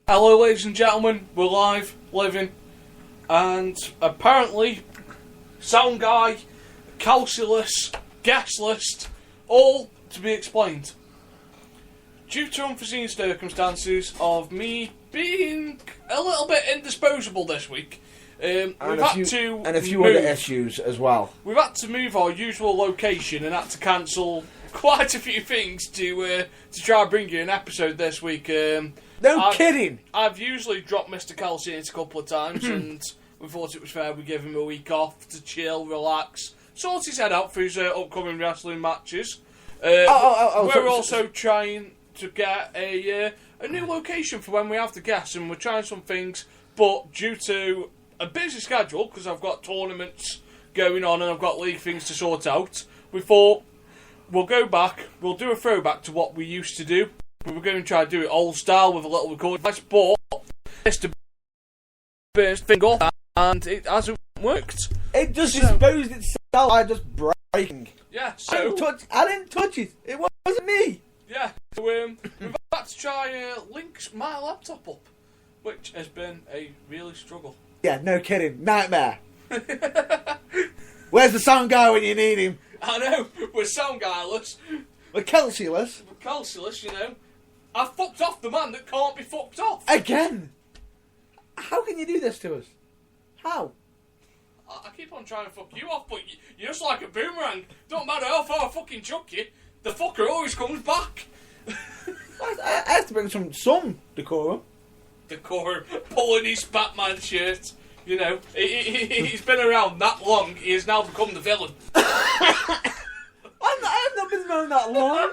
Hello, ladies and gentlemen. We're live, living, and apparently, sound guy, calculus, guest list, all to be explained. Due to unforeseen circumstances of me being a little bit indisposable this week, we've had to and a few move. other issues as well. We've had to move our usual location and had to cancel quite a few things to try and bring you an episode this week. Kidding! I've usually dropped Mr. Kelsey in a couple of times, and we thought it was fair we give him a week off to chill, relax, sort his head out for his upcoming wrestling matches. We're also trying to get a new location for when we have the guests, and we're trying some things, but due to a busy schedule, because I've got tournaments going on and I've got league things to sort out, we thought we'll go back, we'll do a throwback to what we used to do. We were going to try to do it old style with a little recording device, but Mr. Burns thing off and it hasn't worked. It just exposed itself by just breaking. Yeah, so I didn't touch it. It wasn't me. Yeah, so we've had to try link my laptop up, which has been a really struggle. Yeah, no kidding. Nightmare. Where's the sound guy when you need him? I know, we're sound guyless. We're Kelsey-less. We're Kelsey-less, you know. I fucked off the man that can't be fucked off. Again? How can you do this to us? How? I keep on trying to fuck you off, but you're just like a boomerang. Don't matter how far I fucking chuck you, the fucker always comes back. I have to bring some decorum. Decorum, pulling his Batman shirt. You know, he's been around that long, he has now become the villain. I've not been around that long.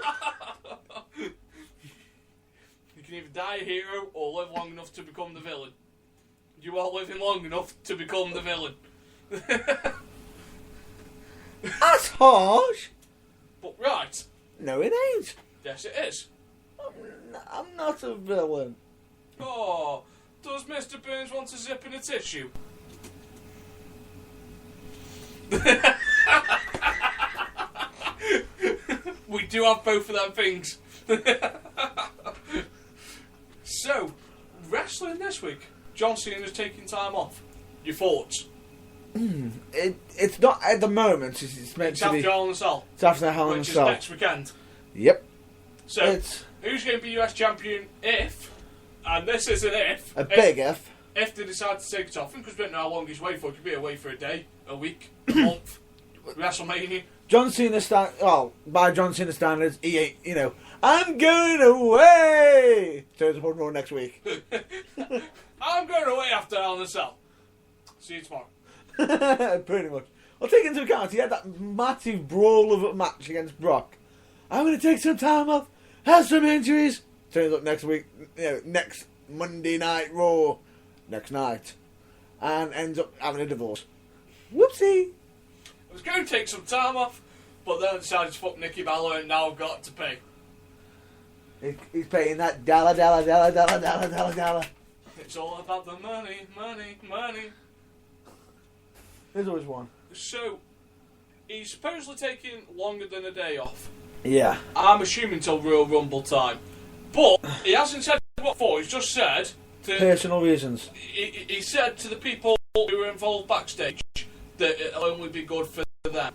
You can either die a hero or live long enough to become the villain. You are living long enough to become the villain. That's harsh. But right. No, it ain't. Yes, it is. I'm not a villain. Oh, does Mr. Burns want to zip in a tissue? We do have both of them things. So, wrestling this week. John Cena's taking time off. Your thoughts? It's not at the moment. It's meant to be. It's after Hell in a Cell. It's after Hell in a Cell. Which is next weekend. Yep. So, who's going to be US champion if, and this is an if. Big if. If they decide to take it off, because we don't know how long he's away for. He could be away for a day, a week, a month. WrestleMania. John Cena by John Cena standards, he ain't, I'm going away! Turns up on Raw next week. I'm going away after Hell in a Cell. See you tomorrow. Pretty much. Well, take into account, he had that massive brawl of a match against Brock. I'm going to take some time off, have some injuries. Turns up next week, next Monday Night Raw, next night. And ends up having a divorce. Whoopsie! I was going to take some time off, but then I decided to fuck Nikki Bella and now I've got to pay. He's paying that dollar. It's all about the money. There's always one. So, he's supposedly taking longer than a day off. Yeah. I'm assuming till Royal Rumble time. But he hasn't said what for, he's just said personal reasons. He said to the people who were involved backstage that it'll only be good for them.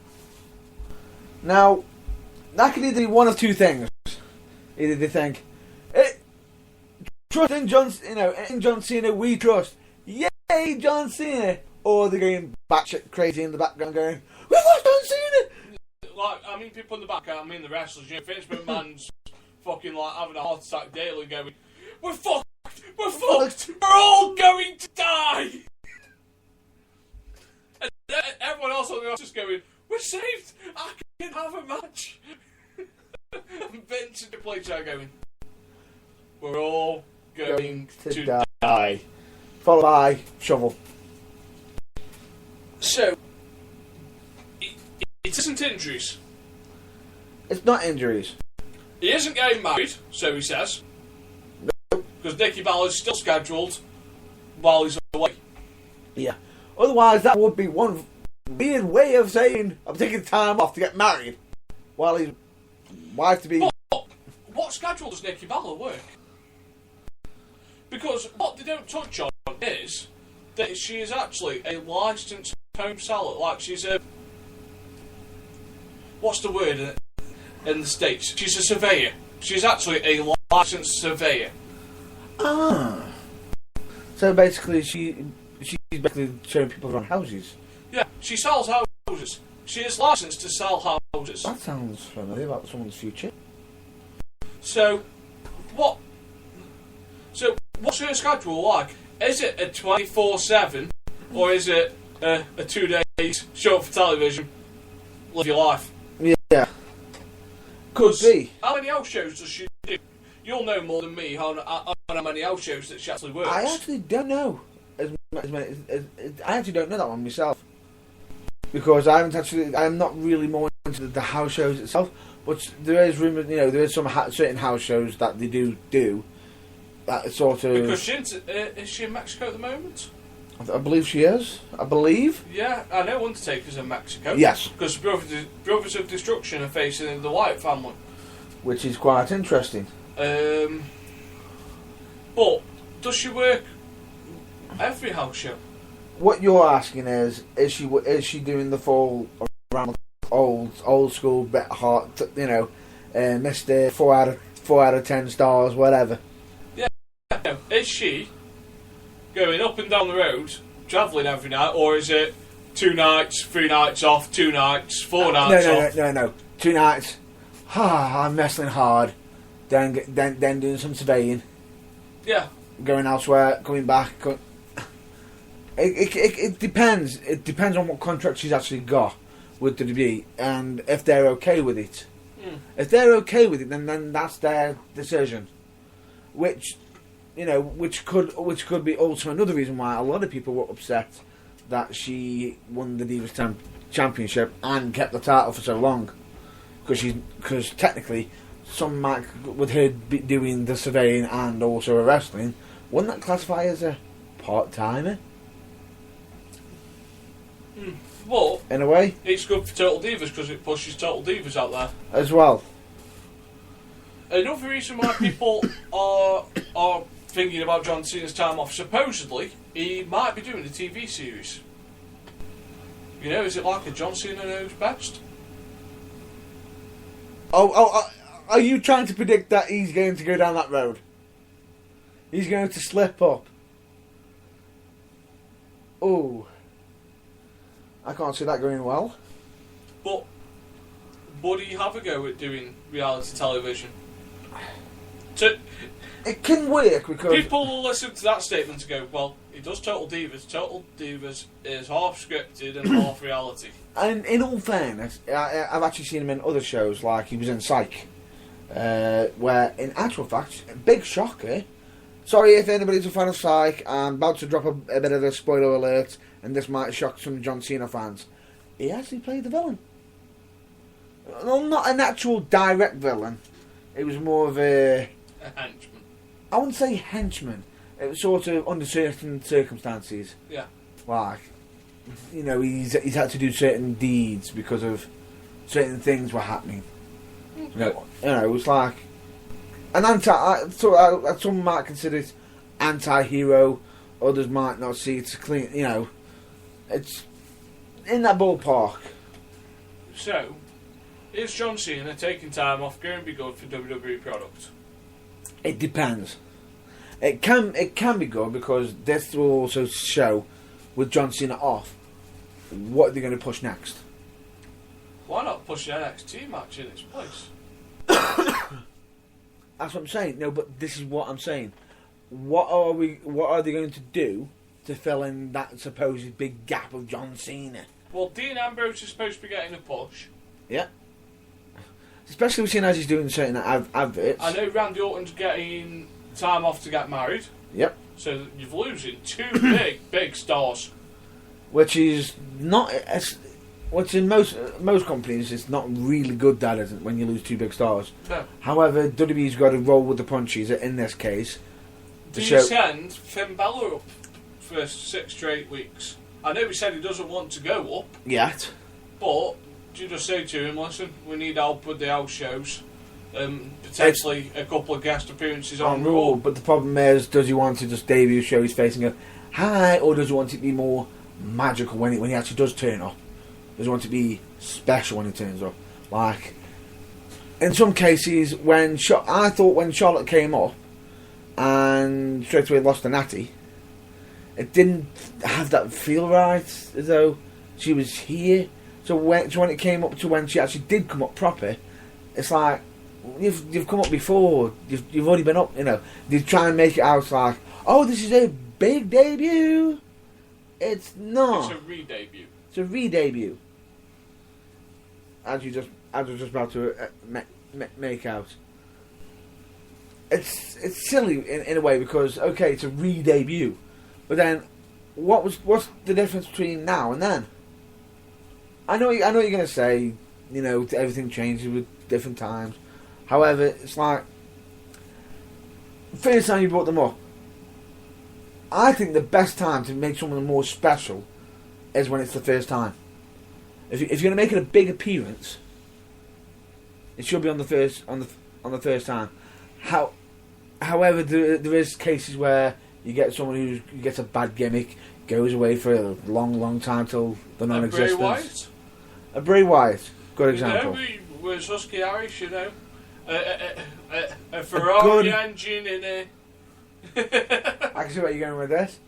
Now, that can either be one of two things. Either they think, trust in John Cena, we trust. Yay, John Cena! Or they're going batshit crazy in the background going, we've lost John Cena! Like, I mean people in the back, I mean the wrestlers, Vince McMahon's fucking like having a heart attack daily going, we're fucked! We're all going to die! And everyone else on the office is going, we're saved! I can have a match! And Vince and the place are going, we're all going to die. Followed by shovel. So, it isn't injuries. It's not injuries. He isn't getting married, so he says. No. Because Nikki Bella's still scheduled while he's away. Yeah. Otherwise, that would be one weird way of saying I'm taking time off to get married while his wife to be. But what schedule does Nikki Bella work? Because what they don't touch on is that she is actually a licensed home seller. Like, she's a... What's the word in the States? She's a surveyor. She's actually a licensed surveyor. Ah. So basically, she's basically showing people around houses. Yeah, she sells houses. She is licensed to sell houses. That sounds familiar about someone's future. So, what's her schedule like? Is it a 24/7, or is it a 2 days show for television? Live your life. Yeah. Could be. How many house shows does she do? You'll know more than me on how many house shows that she actually works. I actually don't know as many. I actually don't know that one myself because I'm not really more into the house shows itself. But there is rumours, there is some certain house shows that they do that sort of. Because is she in Mexico at the moment? I believe she is. I believe. Yeah, I know Undertaker's in Mexico. Yes. Because Brothers of Destruction are facing the Wyatt family. Which is quite interesting. But does she work every house show? What you're asking is she doing the full around old school Bret Hart, Mr. 4 out of 10 stars, whatever. Yeah. Is she going up and down the road, travelling every night, or is it 2 nights, 3 nights off, 2 nights, 4 nights off? No. 2 nights. I'm wrestling hard. Then doing some surveying. Yeah. Going elsewhere, coming back. It depends. It depends on what contract she's actually got with WWE and if they're okay with it. If they're okay with it, then that's their decision. Which could be also another reason why a lot of people were upset that she won the Divas Championship and kept the title for so long. Because technically, some might, with her doing the surveying and also her wrestling, wouldn't that classify as a part-timer? But in a way, it's good for Total Divas because it pushes Total Divas out there as well. Another reason why people are thinking about John Cena's time off, supposedly he might be doing a TV series. Is it like a John Cena Knows Best? Are you trying to predict that he's going to go down that road? He's going to slip up. Oh, I can't see that going well. But would he have a go at doing reality television? It can work because people will listen to that statement and go, well, he does Total Divas. Total Divas is half scripted and half reality. And in all fairness, I've actually seen him in other shows, like he was in Psych, where in actual fact, big shocker. Sorry if anybody's a fan of Psych, I'm about to drop a bit of a spoiler alert, and this might shock some John Cena fans. He actually played the villain. Well, not an actual direct villain. It was more of a henchman. I wouldn't say henchman. It was sort of under certain circumstances. Yeah. Like, he's had to do certain deeds because of certain things were happening. Okay. It was like an some might consider it anti-hero, others might not see it's clean. It's in that ballpark. So, is John Cena taking time off going to be good for WWE product? It depends. It can be good because this will also show, with John Cena off, what they're going to push next. Why not push the NXT match in its place? That's what I'm saying. No, but this is what I'm saying. What are they going to do to fill in that supposed big gap of John Cena? Well, Dean Ambrose is supposed to be getting a push. Yeah. Especially seeing as he's doing certain adverts. I know Randy Orton's getting time off to get married. Yep. So you're losing 2 big stars. Which is not... Which in most companies, it's not really good, that isn't, when you lose 2 big stars. No. However, WWE's got to roll with the punches in this case. Do you send Finn Balor up for 6 straight weeks? I know he said he doesn't want to go up. Yet. But do you just say to him, listen, we need help with the house shows. Potentially a couple of guest appearances on Raw. Raw. But the problem is, does he want to just debut, show his face and go, hi, or does he want it to be more magical when he actually does turn up? Does he want it to be special when he turns up? Like, in some cases, I thought when Charlotte came up and straight away lost to Natty, it didn't have that feel right, as though she was here. So when it came up to when she actually did come up proper, it's like, you've come up before, you've already been up, they try and make it out like, oh, this is a big debut. It's not. It's a re-debut. It's a re-debut. As I was just about to make out. It's silly in a way because, okay, it's a re-debut, but then what's the difference between now and then? I know you're going to say, everything changes with different times. However, it's like, first time you brought them up, I think the best time to make someone more special is when it's the first time. If you're going to make it a big appearance, it should be on the first time. However, there is cases where you get someone who gets a bad gimmick, goes away for a long time till the non-existence. Bray Wyatt. A Bray Wyatt, good example. He was Husky Harris, a Ferrari engine in a... I can see where you're going with this.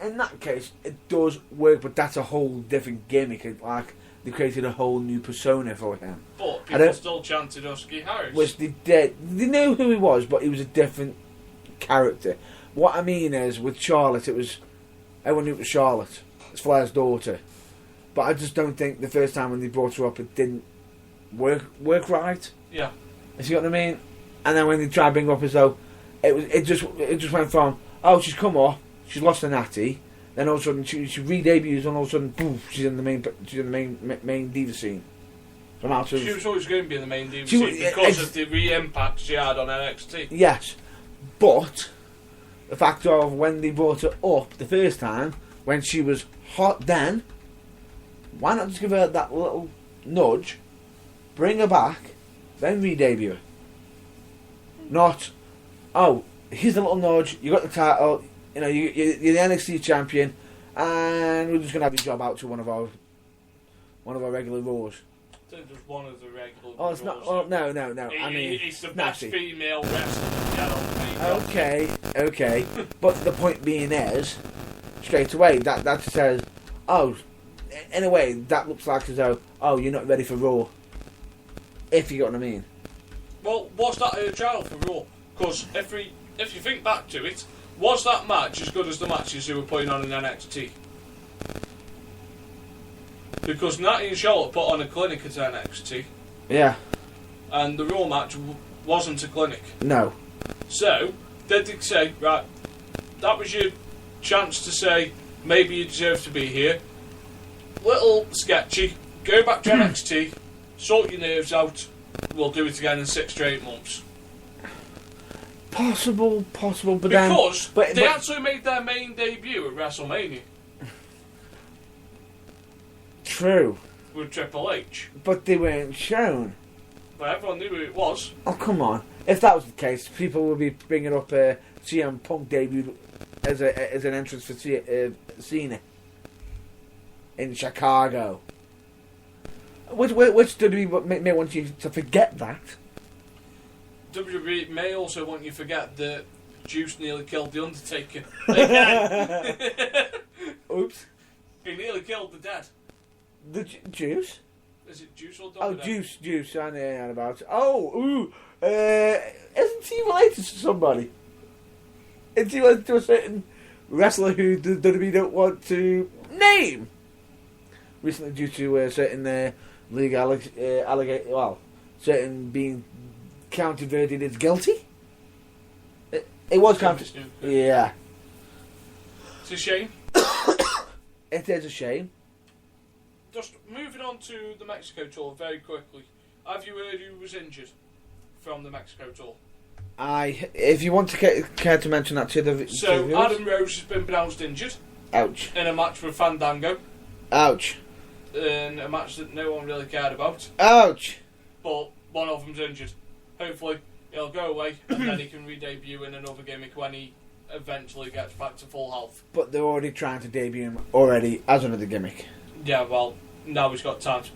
In that case, it does work, but that's a whole different gimmick. Like, they created a whole new persona for him. But people still chanted Husky Harris. Which they did. They knew who he was, but he was a different character. What I mean is, with Charlotte, everyone knew it was Charlotte. It's Flair's daughter. But I just don't think the first time when they brought her up, it didn't work right. Yeah. You see what I mean? And then when they tried to bring her up as though it just went from, oh, she's come off, she's lost to Natty, then all of a sudden she re-debuts, and all of a sudden, boom, she's in the main diva scene. She was always going to be in the main diva scene because of the re-impact she had on NXT. Yes, but the fact of when they brought her up the first time, when she was hot then, why not just give her that little nudge, bring her back, then re-debut her? Not, oh, here's a little nudge, you got the title, you're the NXT champion, and we're just going to have your job out to one of our regular Raws. Just one of the regular Raws. It's not, well, no. I mean, it's the best female wrestler. Okay. But the point being is, straight away, that says, oh, in a way, that looks like as though, oh, you're not ready for Raw. If you get what I mean. Well, was that a trial for Raw? Because if you think back to it, was that match as good as the matches they were putting on in NXT? Because Natty and Charlotte put on a clinic at NXT. Yeah. And the Raw match wasn't a clinic. No. So, did they say, right, that was your chance to say, maybe you deserve to be here. Little sketchy, go back to NXT, sort your nerves out, we'll do it again in 6 to 8 months. Possible, but because then... they actually made their main debut at WrestleMania. True. With Triple H. But they weren't shown. But everyone knew who it was. Oh, come on. If that was the case, people would be bringing up CM Punk debuted as an entrance for Cena in Chicago. Which WWE may want you to forget that. WWE may also want you to forget that Juice nearly killed The Undertaker. Oops. He nearly killed the dead. The Juice? Is it Juice or Oh, Dominic? Juice. I know about it. Oh, ooh. Isn't he related to somebody? Isn't he related to a certain wrestler who the WWE don't want to name? Recently, due to certain legal certain being counted verdict as guilty. It was counted. Yeah. It's a shame. It is a shame. Just moving on to the Mexico tour very quickly. Have you heard who was injured from the Mexico tour? If you want to care to mention that to the... So, Adam Rose has been pronounced injured. Ouch. In a match with Fandango. Ouch. In a match that no one really cared about. Ouch. But one of them's injured. Hopefully, he'll go away, and then he can re-debut in another gimmick when he eventually gets back to full health. But they're already trying to debut him already as another gimmick. Yeah, well, now he's got time to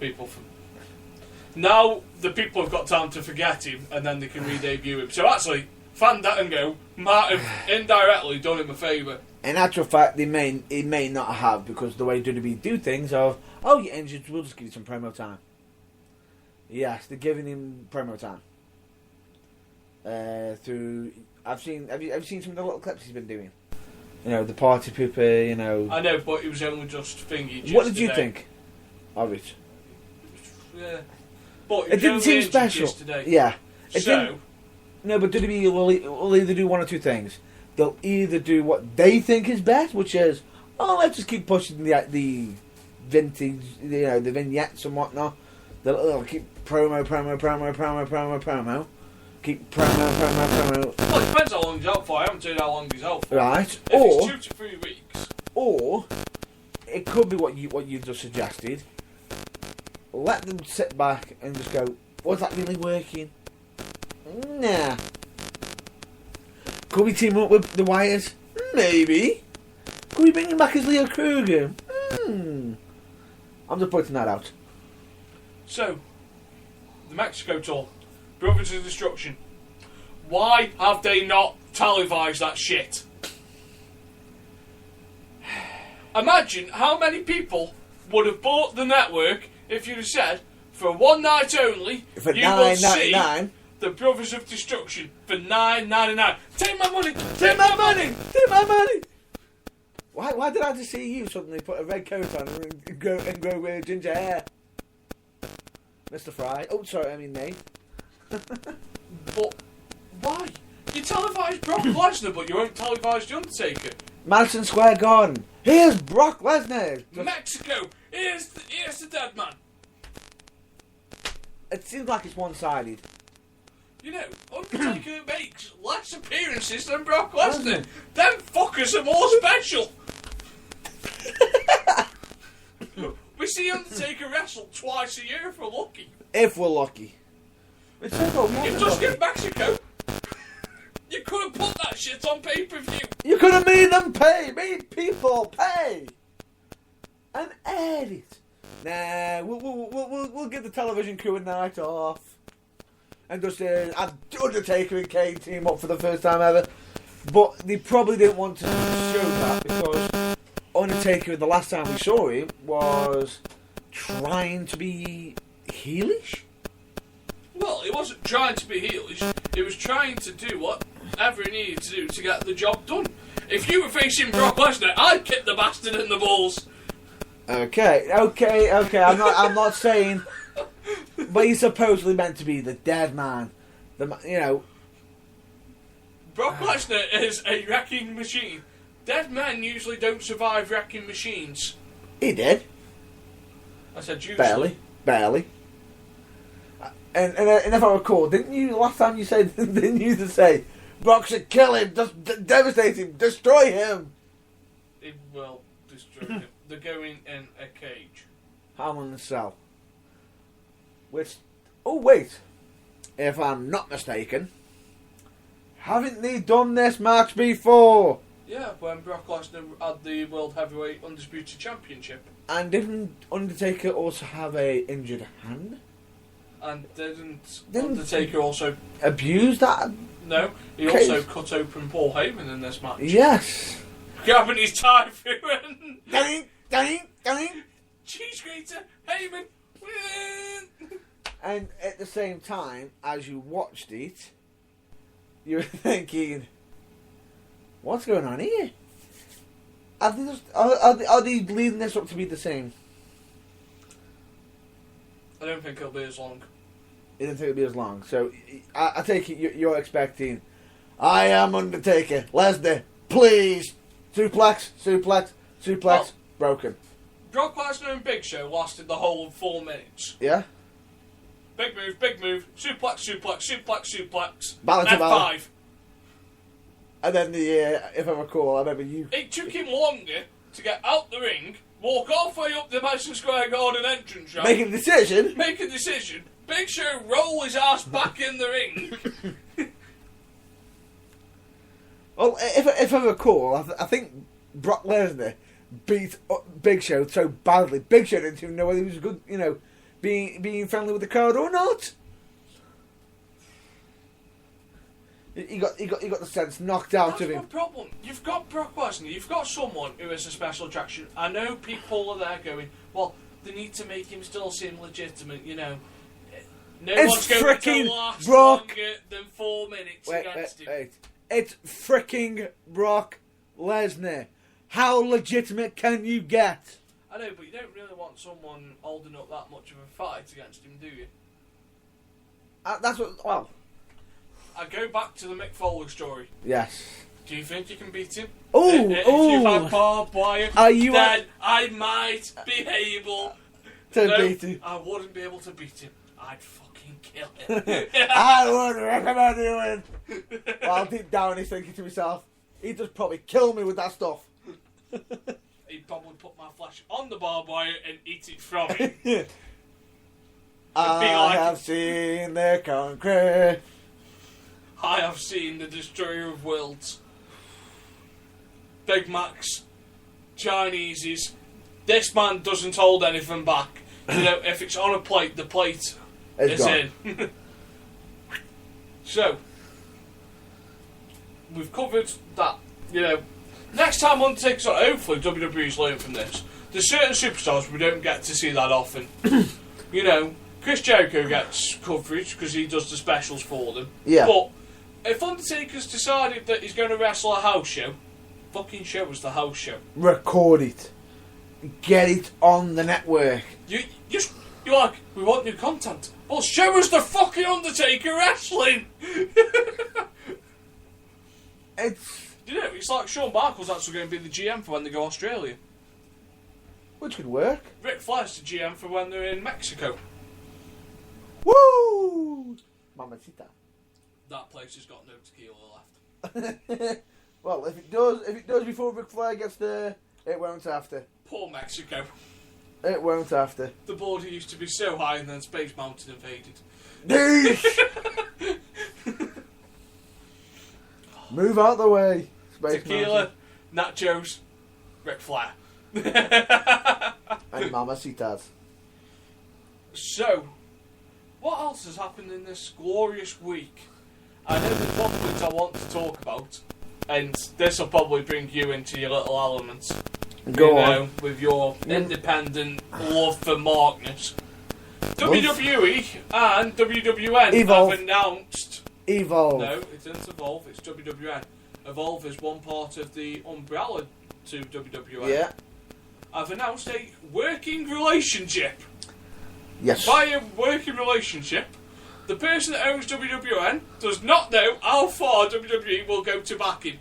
now the people have got time to forget him, and then they can re-debut him. So actually, Fandango might have indirectly done him a favour. In actual fact, he may not have, because the way WWE do things of, oh, you're injured, we'll just give you some promo time. Yes, they're giving him promo time. Have you seen some of the little clips he's been doing? You know, the party pooper, you know. I know, but it was only just thingy. What did you think of it? Yeah. But it didn't seem special. Yeah. No, but WWE will either do one or two things. They'll either do what they think is best, which is, oh, let's just keep pushing the vintage, you know, the vignettes and whatnot. They'll keep promo. Keep promo. Well, it depends how long he's out for. I haven't seen how long he's out for. Right. If it's 2 to 3 weeks. Or it could be what you just suggested. Let them sit back and just go, was that really working? Nah. Could we team up with the Wyatts? Maybe. Could we bring him back as Leo Kruger? I'm just putting that out. So, the Mexico tour, Brothers of Destruction. Why have they not televised that shit? Imagine how many people would have bought the network if you'd have said, for one night only, for you will see $9.99 the Brothers of Destruction for $9.99. Take my money! Take my money! Take my money! Why did I just see you suddenly put a red coat on and grow with ginger hair? Mr. Fry. Oh, sorry, I mean Nate. But why? You televised Brock Lesnar, but you won't televise The Undertaker. Madison Square Garden. Here's Brock Lesnar. Mexico. Here's the dead man. It seems like it's one-sided. You know, Undertaker makes less appearances than Brock Lesnar. Them fuckers are more special. We see Undertaker wrestle twice a year if we're lucky. If we're lucky. It's you just get Mexico. You could have put that shit on pay-per-view. You could have made them pay. Made people pay. And air it. Nah, we'll give the television crew a night off. And just have Undertaker and Kane team up for the first time ever. But they probably didn't want to show that because Undertaker, the last time we saw him, was trying to be heelish. Well, he wasn't trying to be heelish. He was trying to do whatever he needed to do to get the job done. If you were facing Brock Lesnar, I'd kick the bastard in the balls. Okay. I'm not saying, but he's supposedly meant to be the dead man. Brock Lesnar is a wrecking machine. Dead men usually don't survive wrecking machines. He did. I said usually. Barely. And if I recall, didn't you last time you said? Didn't you say, Brock should kill him, just devastate him, destroy him? It will destroy him. They're going in a cage. Hell in a cell. Which, oh wait, if I'm not mistaken, haven't they done this match before? Yeah, when Brock Lesnar had the World Heavyweight Undisputed Championship. And didn't Undertaker also have a injured hand? And didn't Undertaker also abuse that? No, he also cut open Paul Heyman in this match. Yes. Grabbing his tie through and... Dang. Cheese grater, Heyman. And at the same time, as you watched it, you were thinking, what's going on here? Are they leading this up to be the same? I don't think it'll be as long. You don't think it'll be as long? So, I take it you're expecting, I am Undertaker, Lesnar, please, suplex, well, broken. Brock Lesnar and Big Show lasted the whole of 4 minutes. Yeah? Big move, suplex. Balance F5. And then if I recall, I remember you... It took him longer to get out the ring, walk halfway up the Madison Square Garden entrance ramp... Make a decision. Big Show roll his ass back in the ring. Well, if I recall, I think Brock Lesnar beat Big Show so badly. Big Show didn't even know whether he was good, being friendly with the crowd or not. He got the sense knocked out That's of him. my problem. You've got Brock Lesnar. You've got someone who is a special attraction. I know people are there going, well, they need to make him still seem legitimate. No one's going to last longer than 4 minutes against him. Wait. It's freaking Brock Lesnar. How legitimate can you get? I know, but you don't really want someone holding up that much of a fight against him, do you? That's what. Well, I go back to the Mick Foley story. yes. Do you think you can beat him? If you had barbed wire, then I might be able to beat him. I wouldn't be able to beat him. I'd fucking kill him. I would recommend you win. While deep down he's thinking to himself, he'd just probably kill me with that stuff. He'd probably put my flesh on the barbed wire and eat it from me. I have seen the concrete. I have seen the destroyer of worlds. Big Macs, Chineses. This man doesn't hold anything back. If it's on a plate, the plate is in. So, we've covered that. Next time Undertaker's on, hopefully WWE's learned from this. There's certain superstars we don't get to see that often. Chris Jericho gets coverage because he does the specials for them. Yeah. But if Undertaker's decided that he's going to wrestle a house show, fucking show us the house show. Record it. Get it on the network. You're like, we want new content. Well, show us the fucking Undertaker wrestling. It's like Shawn Michaels actually going to be the GM for when they go Australia. Which could work. Ric Flair's the GM for when they're in Mexico. Woo! Mamacita. That place has got no tequila left. Well, if it does before Ric Flair gets there, it won't after. Poor Mexico. It won't after. The border used to be so high and then Space Mountain invaded. Move out the way. Space Tequila, nachos, Ric Flair. And Mamacitas. So, what else has happened in this glorious week? I know there's one thing I want to talk about, and this will probably bring you into your little elements. Go on. With your independent love for Markness. WWE and WWN have announced... Evolve. No, it isn't Evolve, it's WWN. Evolve is one part of the umbrella to WWN. Yeah. I've announced a working relationship. Yes. By a working relationship, the person that owns WWN does not know how far WWE will go to back him.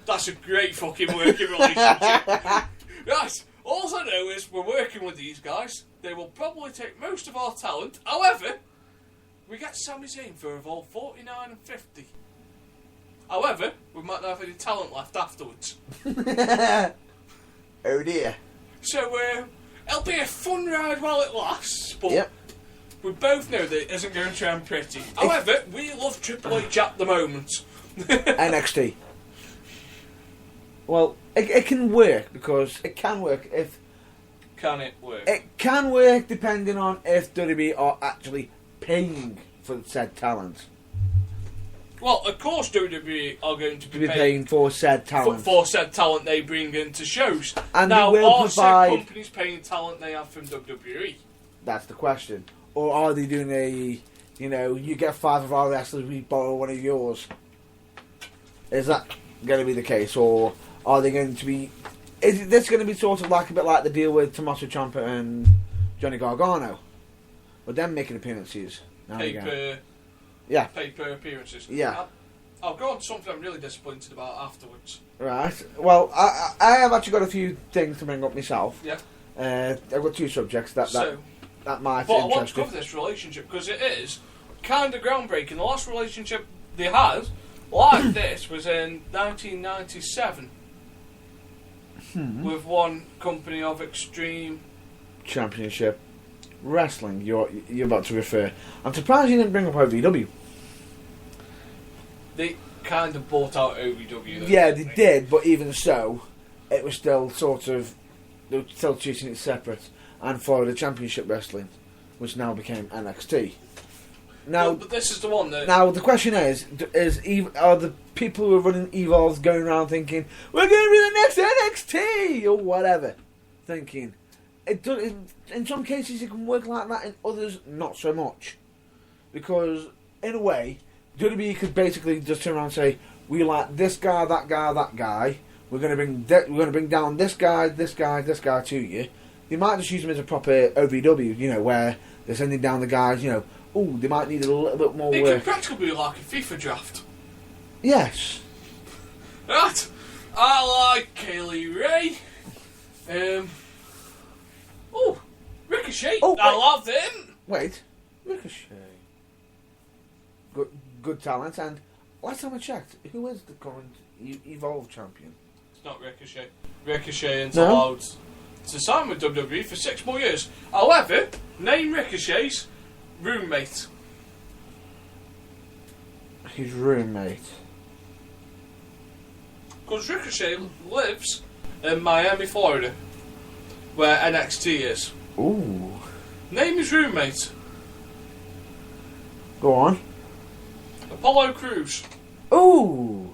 That's a great fucking working relationship. Right, all I know is we're working with these guys. They will probably take most of our talent. However, we get Sami Zayn for Evolve 49 and 50. However, we might not have any talent left afterwards. Oh dear. So, it'll be a fun ride while it lasts, but yep. We both know that it isn't going to end pretty. However, we love Triple H at the moment. NXT. Well, it can work, because it can work if... Can it work? It can work depending on if WWE are actually paying for said talent. Well, of course WWE are going to be paying for said talent. For said talent they bring into shows. And now, they will are provide... said companies paying talent they have from WWE? That's the question. Or are they doing a, you get 5 of our wrestlers, we borrow one of yours? Is that going to be the case? Or are they going to be... Is this going to be sort of like a bit like the deal with Tommaso Ciampa and Johnny Gargano? With them making appearances now and again. Yeah. Pay-per appearances. Yeah. I'll go on to something I'm really disappointed about afterwards. Right. Well, I have actually got a few things to bring up myself. Yeah. I've got 2 subjects that might But interest I want to cover this relationship because it is kind of groundbreaking. The last relationship they had like this was in 1997 with one company of Extreme Championship. wrestling you're about to refer, I'm surprised you didn't bring up OVW. They kind of bought out OVW. Yeah, they did, but even so, it was still sort of, they were still treating it separate, and Florida Championship Wrestling, which now became NXT. Now, but this is the one that... Now, the question is are the people who are running Evolve going around thinking, we're going to be the next NXT, or whatever, thinking... in some cases it can work like that, in others not so much. Because, in a way, WWE could basically just turn around and say, we like this guy, that guy, that guy, we're going to bring down this guy to you. They might just use them as a proper OVW, where they're sending down the guys, they might need a little bit more it work. It could practically be like a FIFA draft. Yes. Right. I like Kaylee Ray. Ricochet. I love him. Wait. Ricochet. Good talent, and last time I checked, who is the current Evolve champion? It's not Ricochet. Ricochet is allowed to sign with WWE for 6 more years. However, name Ricochet's roommate. His roommate. Because Ricochet lives in Miami, Florida, where NXT is. Ooh. Name his roommate. Go on. Apollo Crews. Ooh.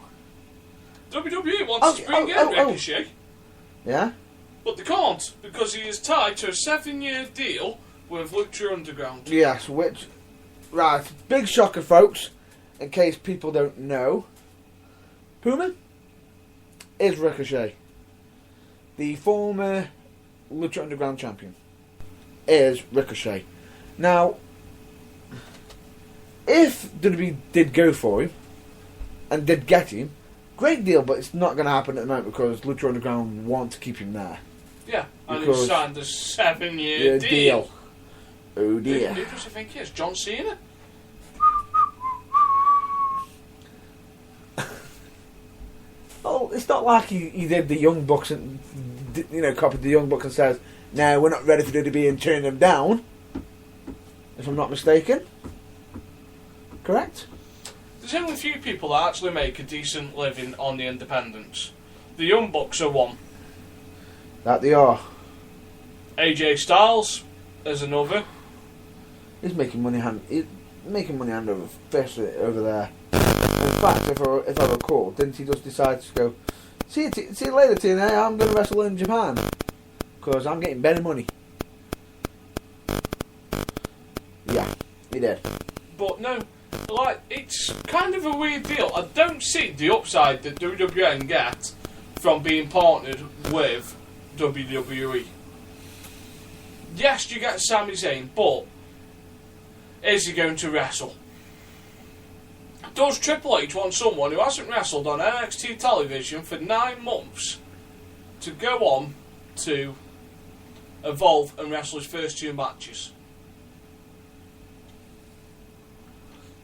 WWE wants to bring in Ricochet. Yeah? But they can't, because he is tied to a 7-year deal with Lucha Underground. Yes, which... Right, big shocker, folks, in case people don't know. Puma is Ricochet. The former Lucha Underground champion is Ricochet. Now, if WWE did go for him, and did get him, great deal, but it's not going to happen at the moment because Lucha Underground want to keep him there. Yeah, and he signed a 7-year deal. Oh dear. Who does he think he is? John Cena? Oh, it's not like he did the Young Bucks and copied the Young Bucks and says, "No, we're not ready for WWE," and turn them down. If I'm not mistaken, correct? There's only a few people that actually make a decent living on the independents. The Young Bucks are one. That they are. AJ Styles is another. He's making money hand over fist over there. In fact, if I recall, didn't he just decide to go, see you later, TNA, I'm going to wrestle in Japan. Because I'm getting better money. Yeah, he did. But no, it's kind of a weird deal. I don't see the upside that WWE get from being partnered with WWE. Yes, you get Sami Zayn, but is he going to wrestle? Does Triple H want someone who hasn't wrestled on NXT television for 9 months to go on to Evolve and wrestle his first 2 matches?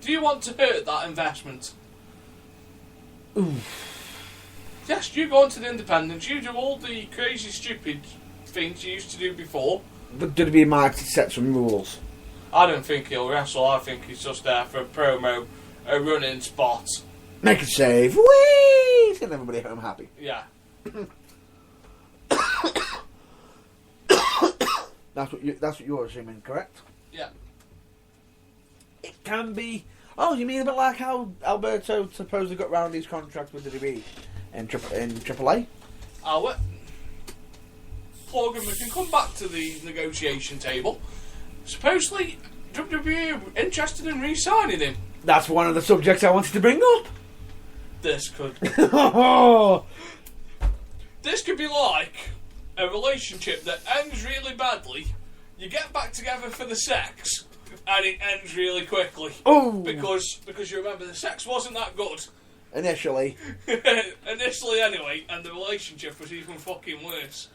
Do you want to hurt that investment? Yes, you go on to the independents, you do all the crazy, stupid things you used to do before. But WWE might set some rules. I don't think he'll wrestle, I think he's just there for a promo, a running spot. Make a save. Whee! Send everybody home happy. Yeah. That's what you're assuming, correct? Yeah. It can be. Oh, you mean a bit like how Alberto supposedly got round his contract with the WWE in AAA? Logan, we can come back to the negotiation table. Supposedly, WWE are interested in re-signing him. That's one of the subjects I wanted to bring up. This could... Oh. This could be like a relationship that ends really badly, you get back together for the sex, and it ends really quickly. Oh! Because you remember, the sex wasn't that good. Initially. Initially, anyway, and the relationship was even fucking worse.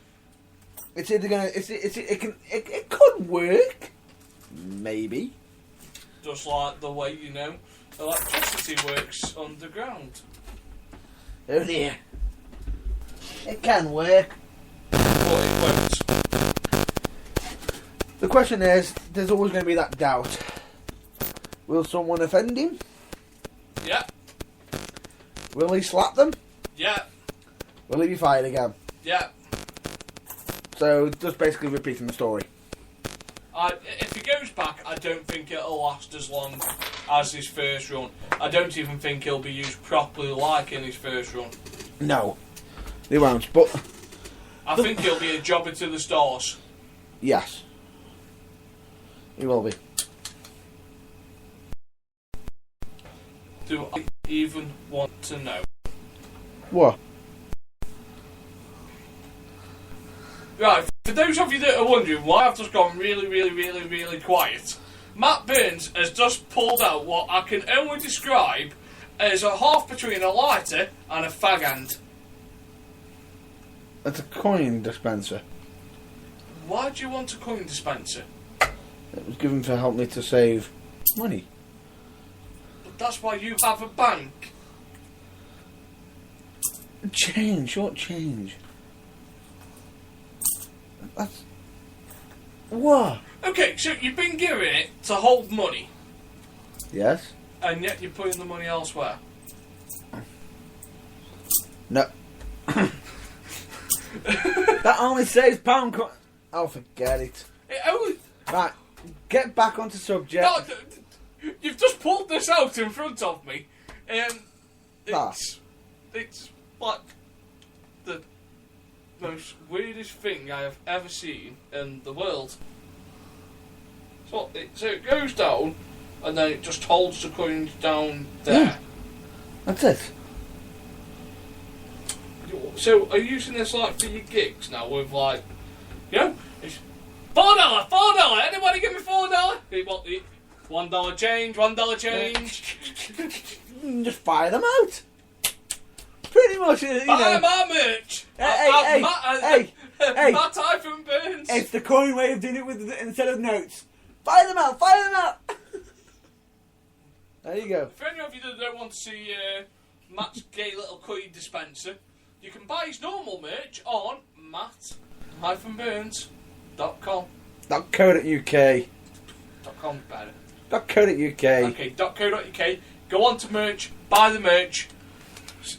It's either gonna. It could work. Maybe. Just like the way, electricity works underground. Oh dear. It can work. But it won't. The question is, there's always going to be that doubt. Will someone offend him? Yeah. Will he slap them? Yeah. Will he be fired again? Yeah. So, just basically repeating the story. If he goes back, I don't think it'll last as long as his first run. I don't even think he'll be used properly like in his first run. No, they won't, but... I think he'll be a jobber to the stars. Yes. He will be. Do I even want to know? What? Right, for those of you that are wondering why I've just gone really quiet, Matt Burns has just pulled out what I can only describe as a half between a lighter and a fag hand. It's a coin dispenser. Why do you want a coin dispenser? It was given to help me to save money. But that's why you have a bank. Change, short change. That's... What? Okay, so you've been given it to hold money, Yes? and yet you're putting the money elsewhere. No. That only saves pound coin... Oh, forget it. It only... Right, get back onto subject. No, you've just pulled this out in front of me, and it's like the most weirdest thing I have ever seen in the world. So it goes down, and then it just holds the coins down there. Yeah. That's it. So are you using this like for your gigs now with like, you know, it's $4, anybody give me $4? $1 change, $1 change. Just fire them out. Pretty much, you Buy know. my merch. Hey, Matt Hyphen Burns. It's the coin way of doing it with instead of notes. Fire them out, fire them out. There you go. For any of you that don't want to see Matt's gay little coin dispenser, you can buy his normal merch on matt-burns.com. .co.uk. .com better. .co.uk. Okay, .co.uk. Go on to merch, buy the merch,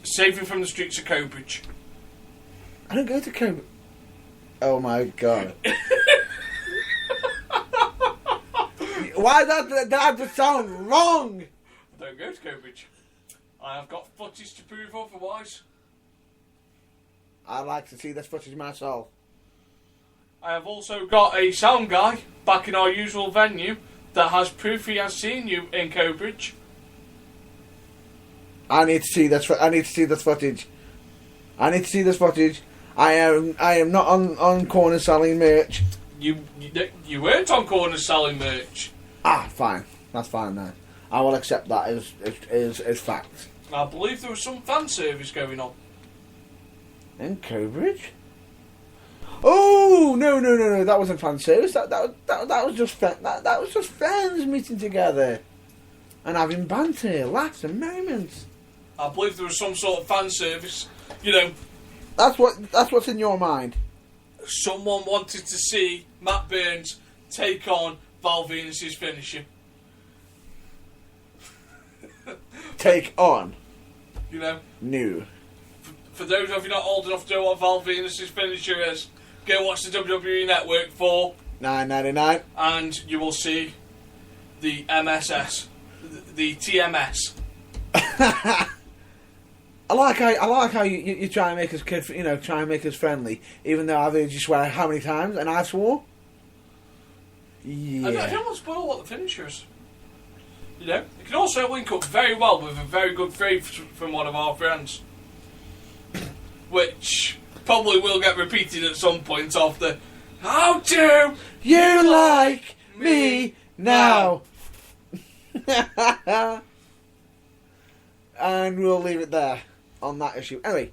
saving from the streets of Cobridge. I don't go to Cobridge. Oh my god. Why does that just sound wrong? I don't go to Cobridge. I have got footage to prove otherwise. I'd like to see this footage myself. I have also got a sound guy back in our usual venue that has proof he has seen you in Cobridge. I need to see this. I need to see this footage. I need to see this footage. I am not on corner selling merch. You weren't on corner selling merch. Ah, fine. That's fine then. I will accept that as fact. I believe there was some fan service going on. In Cobridge? Oh no! That wasn't fan service. That was just that was just friends meeting together and having banter, laughs, and merriment. I believe there was some sort of fan service. You know, that's what's in your mind. Someone wanted to see Matt Burns take on Val Venus's finisher. Take on. You know. New. For those of you not old enough to know what Val Venus's finisher is, go watch the WWE Network for $9.99, and you will see the MSS, the TMS. I like how you try and make us try and make us friendly, even though I've heard you swear how many times, and I swore. Yeah. I don't want to spoil what the finisher is. You know, it can also link up very well with a very good phrase from one of our friends, which probably will get repeated at some point of the "How do you like me now?" And we'll leave it there on that issue. Anyway,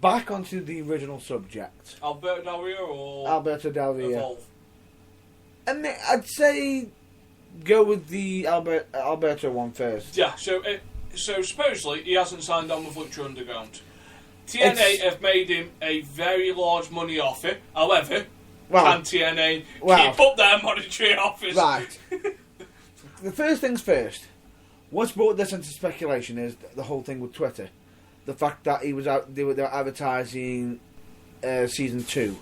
back onto the original subject. Alberto Del Rio or Alberto Del Rio. Evolve? And I'd say go with the Alberto one first. Yeah, so supposedly he hasn't signed on with Lucha Underground. TNA have made him a very large money offer. However, can TNA keep up their monetary office? Right. The first things first. What's brought this into speculation is the whole thing with Twitter. The fact that they were advertising season 2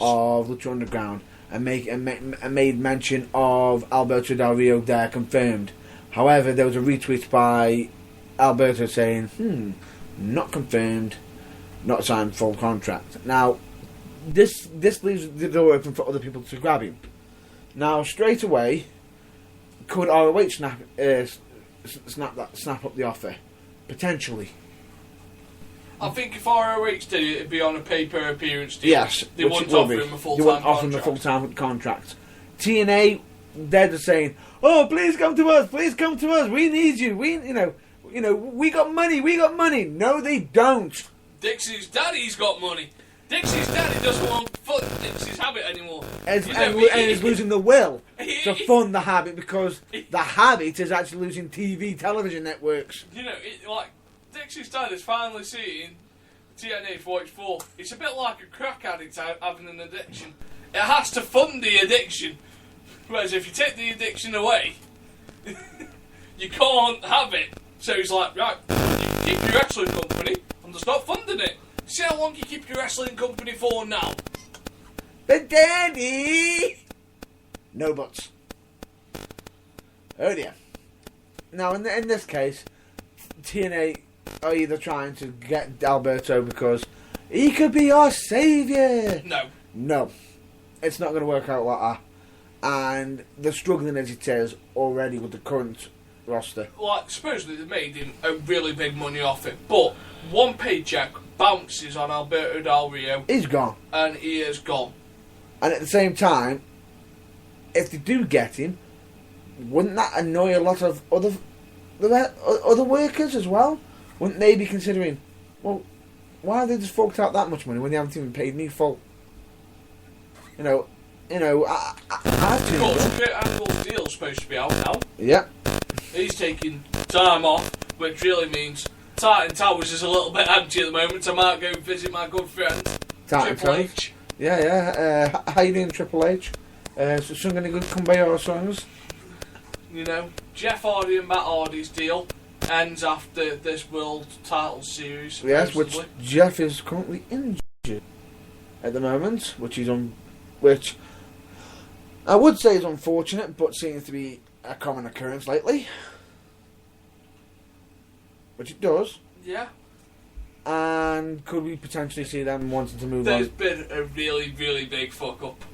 of Lucha Underground and made mention of Alberto Del Rio there confirmed. However, there was a retweet by Alberto saying, not confirmed, not signed full contract. Now, this leaves the door open for other people to grab him. Now, straight away, could ROH snap up the offer? Potentially. I think if ROH did it, it'd be on a pay-per appearance deal. Yes, they wouldn't offer him a full-time contract. They wouldn't offer him a full-time contract. TNA, they're just saying, "Oh, please come to us! Please come to us! We need you! We got money! We got money!" No, they don't. Dixie's daddy's got money. Dixie's daddy doesn't want Dixie's habit anymore. And he's losing the will to fund the habit because the habit is actually losing television networks. Dixie's dad is finally seeing TNA for what it's for. It's a bit like a crack addict having an addiction. It has to fund the addiction. Whereas if you take the addiction away, you can't have it. So he's like, right, you keep your wrestling company, I'm just not funding it. See how long you keep your wrestling company for now? But Daddy! No buts. Oh dear. Now, in this case, TNA are either trying to get Alberto because he could be our saviour. No. It's not going to work out like that. And they're struggling as it is already with the current roster. Supposedly they made him a really big money off it, but one paycheck bounces on Alberto Del Rio. He's gone. And he is gone. And at the same time, if they do get him, wouldn't that annoy a lot of other workers as well? Wouldn't they be considering, well, why have they just forked out that much money when they haven't even paid me full? I Kurt Angle's deal's supposed to be out now. Yeah. He's taking time off, which really means Titan Towers is a little bit empty at the moment. I might go visit my good friend Triple H. Yeah. How you doing, Triple H? Sung any good Kumbaya songs? Jeff Hardy and Matt Hardy's deal ends after this World Title Series. Yes, which Jeff is currently injured at the moment, which I would say is unfortunate, but seems to be a common occurrence lately. Which it does. Yeah. And could we potentially see them wanting to move There's on? been a really, really big fuck up.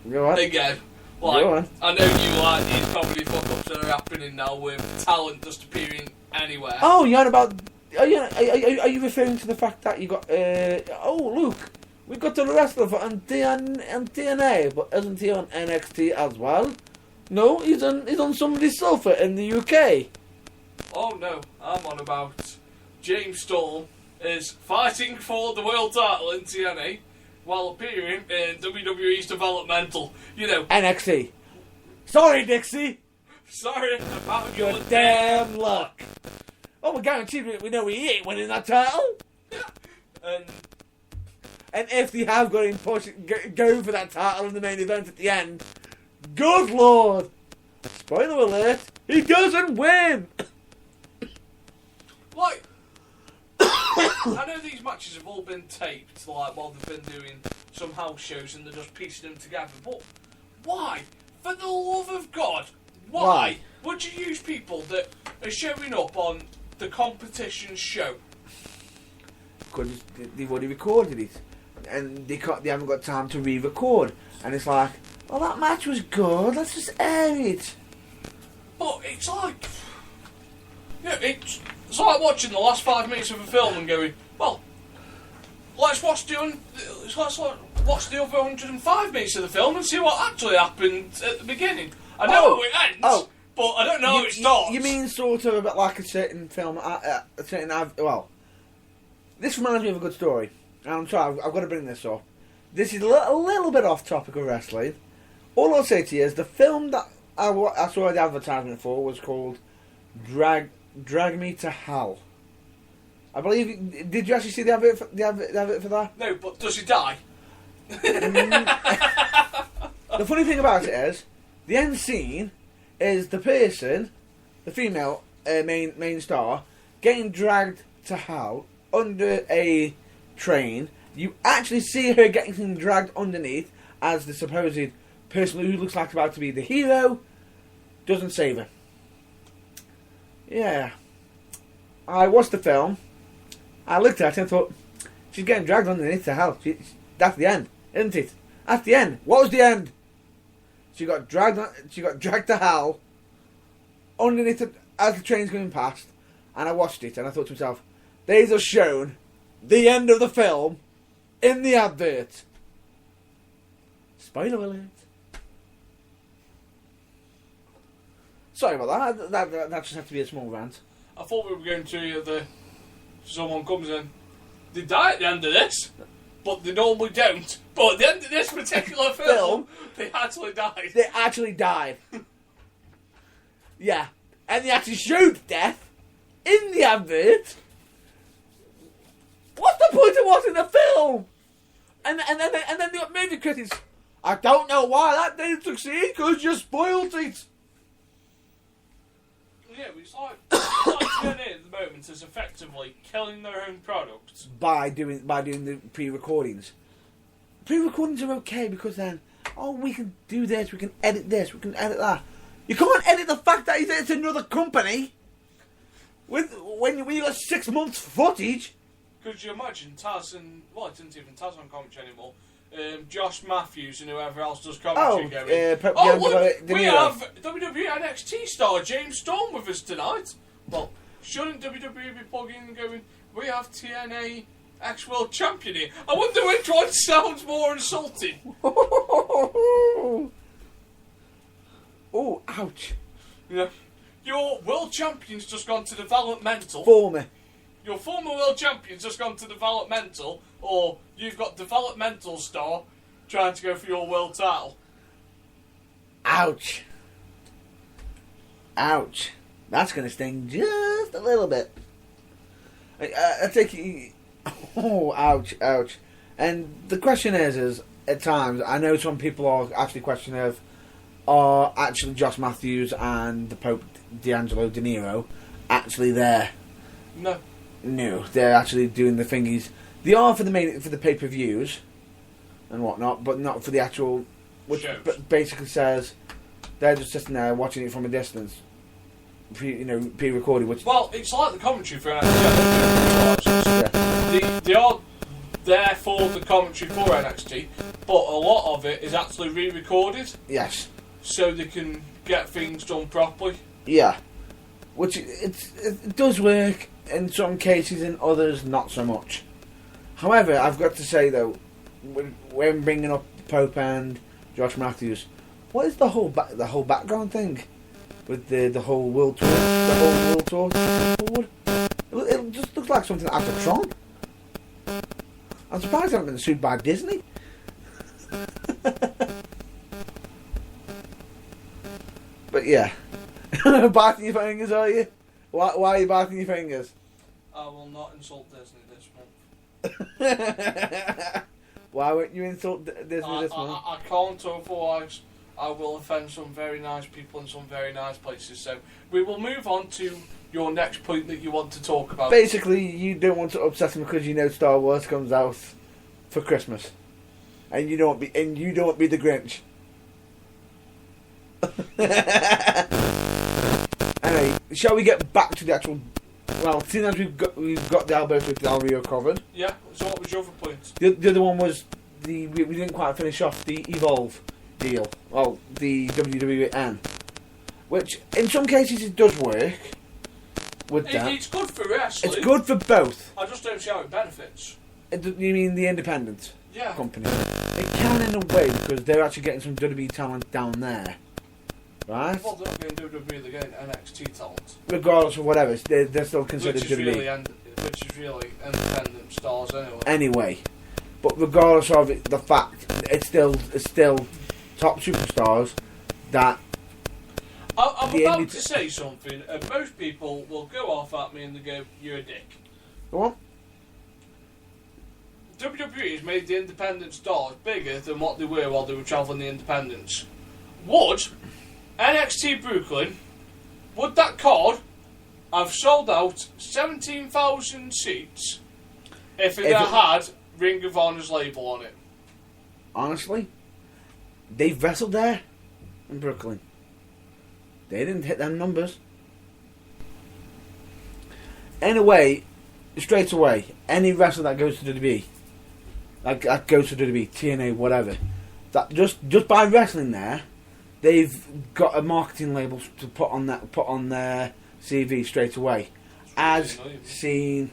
Go on. Again. Go on. I know you like these comedy fuck ups that are happening now with talent just appearing anywhere. Oh, you're on about... Are you referring to the fact that you got... look, we got the wrestler on TNA, but isn't he on NXT as well? No, he's on somebody's sofa in the UK. Oh no, I'm on about James Storm is fighting for the world title in TNA while appearing in WWE's developmental. NXT. Sorry, Dixie. Sorry about your damn luck. Oh, we're guaranteed we know he ain't winning that title. Yeah. And if they have got him go for that title in the main event at the end, good lord! Spoiler alert, he doesn't win! I know these matches have all been taped, while they've been doing some house shows and they're just piecing them together, but why? For the love of God, why would you use people that are showing up on the competition show? Because they've already recorded it, and they haven't got time to re-record, and it's like, well, that match was good, let's just air it. But it's like... it's like watching the last 5 minutes of a film and going, well, let's watch the other 105 minutes of the film and see what actually happened at the beginning. I know how it ends, but I don't know how it starts. You mean sort of a bit like a certain film, this reminds me of a good story, and I'm sorry, I've got to bring this up. This is a little bit off topic of wrestling. All I'll say to you is the film that I saw the advertisement for was called Drag Me to Hell. I believe. Did you actually see the advert for that? No, but does he die? The funny thing about it is, the end scene is the person, the female main star, getting dragged to hell under a train. You actually see her getting dragged underneath as the supposed person who looks like about to be the hero doesn't save her. Yeah. I watched the film. I looked at it and thought, she's getting dragged underneath to hell. That's the end, isn't it? That's the end. What was the end? She got dragged to hell underneath it as the train's going past. And I watched it and I thought to myself, they've just shown the end of the film in the advert. Spoiler alert. Sorry about that. That just had to be a small rant. I thought we were going to someone comes in. They die at the end of this, but they normally don't. But at the end of this particular film, they actually died. They actually died. Yeah. And they actually showed death in the advert. What's the point of watching the film? And then the movie critics, I don't know why that didn't succeed, because you spoiled it. Yeah, it's like TNA at the moment is effectively killing their own product by doing the pre-recordings. Pre-recordings are okay because then, we can do this, we can edit this, we can edit that. You can't edit the fact that it's another company when you got 6 months footage. Could you imagine Taz and it isn't even Taz on commentary anymore. Josh Matthews and whoever else does commentary going. Look, we have WWE NXT star James Storm with us tonight. Well, shouldn't WWE be plugging and going, we have TNA ex-world champion here? I wonder which one sounds more insulting. Oh, ouch. Yeah. Your world champion's just gone to developmental. Former. Your former world champion's just gone to developmental, or you've got developmental star trying to go for your world title. Ouch. Ouch. That's going to sting just a little bit. I think... Oh, ouch, ouch. And the question is at times, I know some people are actually questioning if are actually Josh Matthews and the Pope D'Angelo De Niro actually there. No, they're actually doing the thingies. They are for the pay-per-views and whatnot, but not for the actual, which basically says they're just sitting there watching it from a distance, pre-recorded. Which it's like the commentary for NXT. Yeah. They are there for the commentary for NXT, but a lot of it is actually re-recorded. Yes. So they can get things done properly. Yeah, which it does work in some cases, in others not so much. However, I've got to say though, when bringing up Pope and Josh Matthews, what is the whole background thing with the whole world tour? The whole world tour. It just looks like something out of Tron. I'm surprised I haven't been sued by Disney. But yeah, biting your fingers, are you? Why are you biting your fingers? I will not insult Disney this month. Why won't you insult Disney this month? I can't, otherwise I will offend some very nice people in some very nice places. So we will move on to your next point that you want to talk about. Basically, you don't want to upset them because you know Star Wars comes out for Christmas, and you don't want to be the Grinch. Anyway, shall we get back to the actual? Well, seeing as we've got the Alberto Del Rio covered. Yeah. So what was your other point? The other one was we didn't quite finish off the Evolve deal. Well, the WWN, which in some cases it does work. With that, it's good for wrestling. It's good for both. I just don't see how it benefits. You mean the independent company? Yeah. It can in a way because they're actually getting some WWE talent down there. Right? Well, they're not getting WWE, they're getting NXT talent. Regardless of whatever, they're still considered WWE. Which is really independent stars anyway. But regardless of it, the fact, it's still top superstars that... I'm about to say something, and most people will go off at me and they go, you're a dick. Go on. WWE has made the independent stars bigger than what they were while they were travelling the independents. Would NXT Brooklyn, would that card have sold out 17,000 seats if it had Ring of Honor's label on it? Honestly, they've wrestled there in Brooklyn. They didn't hit them numbers. Anyway, straight away, any wrestler that goes to WWE, that goes to WWE, TNA, whatever, that just by wrestling there, they've got a marketing label to put on their CV straight away. As really seen,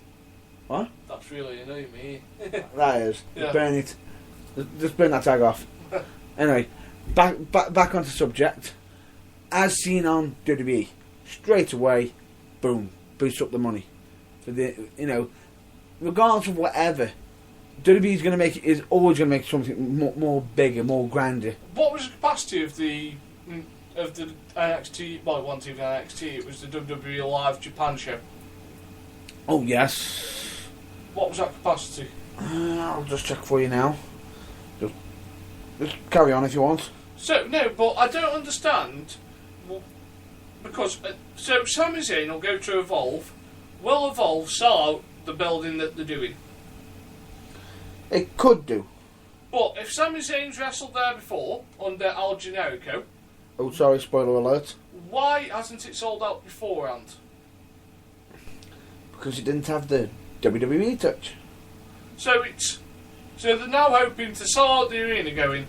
what? That's really annoying me. That is. Yeah. Burn it. Just burn that tag off. Anyway, back onto subject. As seen on WWE, straight away, boom, boost up the money. For the regardless of whatever, WWE is always going to make something more bigger, more grander. What was the capacity of the NXT? Well, it wasn't even NXT. It was the WWE Live Japan show. Oh yes. What was that capacity? I'll just check for you now. Just carry on if you want. So no, but I don't understand. Because so Sami Zayn will go to Evolve. Will Evolve sell out the building that they're doing? It could do. But if Sami Zayn's wrestled there before under El Generico, Oh, sorry, spoiler alert. why hasn't it sold out beforehand? Because it didn't have the WWE touch. So they're now hoping to sell out the arena, going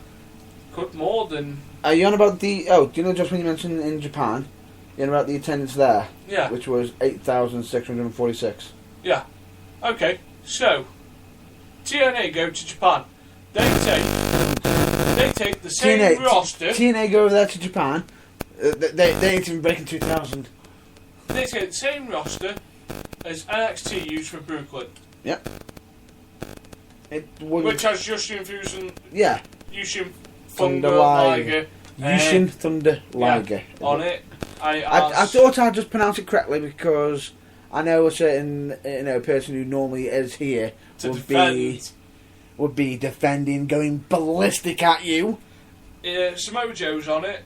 could more than. Are you on about the? Oh, do you know just when you mentioned in Japan? You're on about the attendance there, Yeah. which was 8,646. Yeah. Okay. So TNA go to Japan. They take the same roster. TNA go over there to Japan. They ain't even breaking 2,000. They take the same roster as NXT used for Brooklyn. Yep. It would. Which has Jushin Fusion. Yeah. Yushin Thunder Thunder Liger. Liger. Yushin Thunder Liger. On it. I thought I'd just pronounce it correctly because I know a certain person who normally is here would be defending, going ballistic at you. Samoa Joe's on it.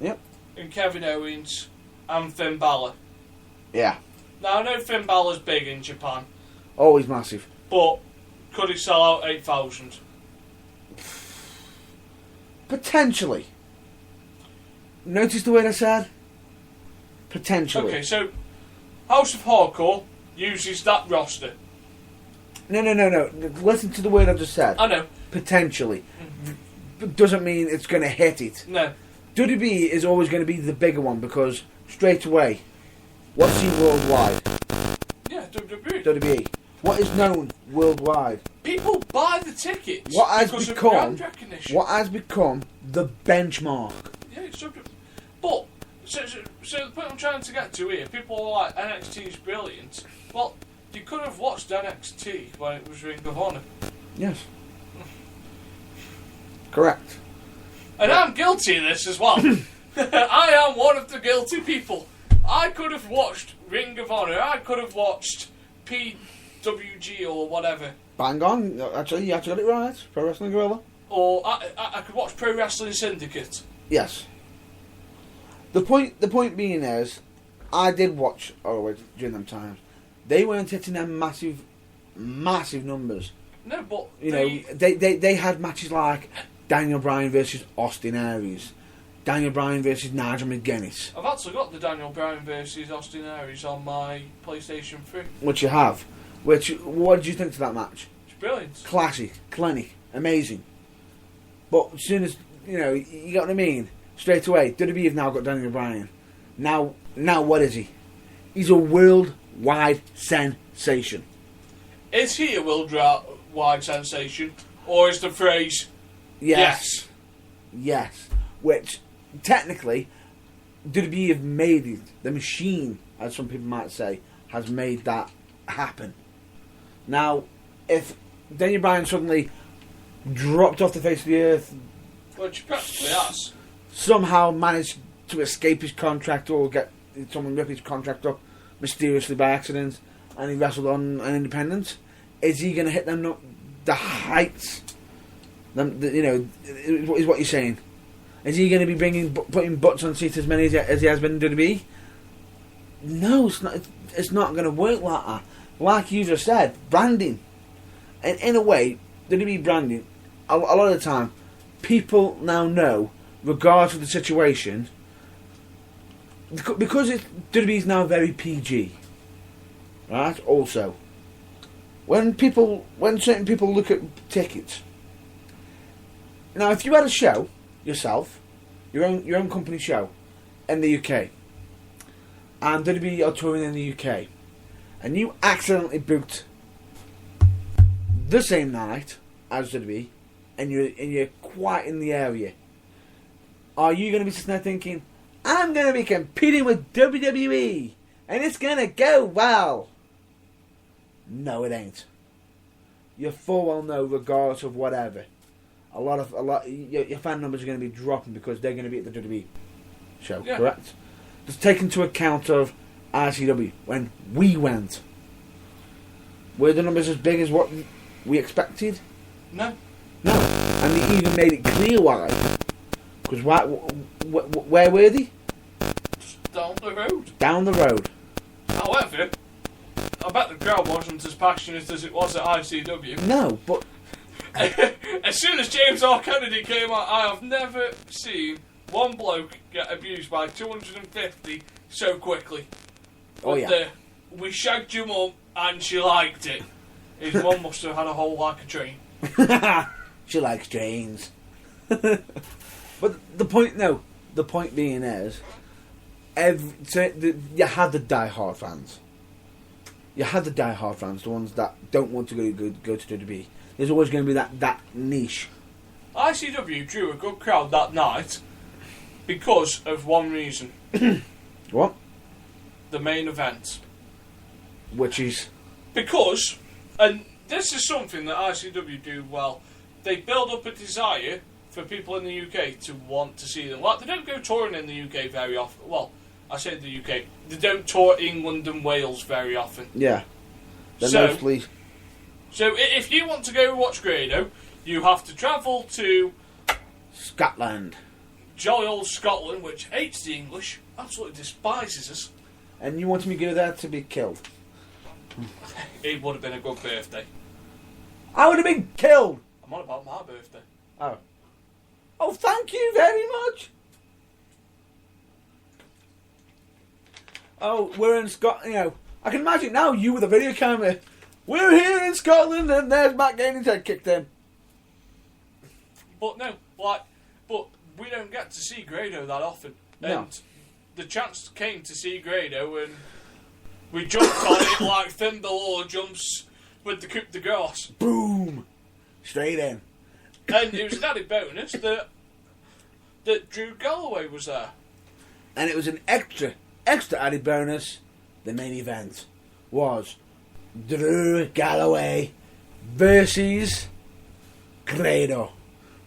Yep. And Kevin Owens and Finn Balor. Yeah. Now I know Finn Balor's big in Japan, Always massive. but could he sell out 8,000? Potentially. Notice the word I said? Potentially. Okay, so House of Hardcore uses that roster. No. Listen to the word I just said. I know. Potentially. Doesn't mean it's going to hit it. No. WWE is always going to be the bigger one because straight away, what's seen worldwide? Yeah, WWE. WWE. What is known worldwide? People buy the tickets What has because become? of brand recognition. What has become the benchmark? Yeah, it's WWE. But so the point I'm trying to get to here, people are like NXT's brilliant. Well, you could have watched NXT when it was Ring of Honor. Yes. Correct. And I'm guilty of this as well. I am one of the guilty people. I could have watched Ring of Honor. I could have watched PWG or whatever. Bang on. Actually, you actually got it right. Pro Wrestling Guerrilla. Or I could watch Pro Wrestling Syndicate. Yes. The point being is, I did watch ROH during them times. They weren't hitting them massive numbers. No, but they had matches like Daniel Bryan versus Austin Aries, Daniel Bryan versus Nigel McGuinness. I've actually got the Daniel Bryan versus Austin Aries on my PlayStation 3. Which you have. What did you think of that match? It's brilliant. Classy, clinic, amazing. But as soon as you get what I mean. Straight away, WWE have now got Daniel Bryan. Now what is he? He's a worldwide sensation. Is he a worldwide sensation, or is the phrase Yes. Which technically, WWE have made it. The machine, as some people might say, has made that happen. Now, if Daniel Bryan suddenly dropped off the face of the earth, which he practically has, somehow managed to escape his contract or get someone rip his contract up mysteriously by accident, and he wrestled on an independent, is he going to hit them the heights. You know, is what you're saying. Is he going to be putting butts on seats as many as he has been in WWE? No, it's not. It's not going to work like that. Like you just said, branding. And in a way, WWE branding, a lot of the time, people now know, regardless of the situation, because WWE is now very PG. Right. Also, when certain people look at tickets. Now, if you had a show yourself, your own company show, in the UK, and WWE are touring in the UK, and you accidentally booked the same night as WWE, and you're quite in the area, are you going to be sitting there thinking, I'm going to be competing with WWE, and it's going to go well? No, it ain't. You full well know, regardless of whatever. A lot. Your fan numbers are going to be dropping because they're going to be at the WWE show, correct? Just take into account of RCW when we went. Were the numbers as big as what we expected? No. And they even made it clear why. Because where were they? Just down the road. Down the road. However, I bet the crowd wasn't as passionate as it was at ICW. No, but as soon as James R. Kennedy came out, I have never seen one bloke get abused by 250 so quickly. Oh, yeah. We shagged your mum and she liked it. His mum must have had a hole like a train. She likes trains. But the point being is, you had the die-hard fans. You had the die-hard fans, the ones that don't want to go to WWE. There's always going to be that niche. ICW drew a good crowd that night because of one reason. What? The main event. Which is? Because, and this is something that ICW do well, they build up a desire for people in the UK to want to see them. Like, they don't go touring in the UK very often. Well, I say the UK. They don't tour England and Wales very often. Yeah. They're mostly... So, if you want to go watch Grado, you have to travel to... Scotland. Jolly old Scotland, which hates the English, absolutely despises us. And you want me to go there to be killed? It would have been a good birthday. I would have been killed! I'm on about my birthday. Oh. Oh, thank you very much! Oh, we're in Scotland, you know. I can imagine now you with a video camera. We're here in Scotland and there's Matt Gainey's head kicked in. But no, but we don't get to see Grado that often. No. And the chance came to see Grado and we jumped on it like Finn Balor jumps with the coup de grace. Boom! Straight in. And it was an added bonus that Drew Galloway was there. And it was an extra added bonus. The main event was Drew Galloway versus Grado,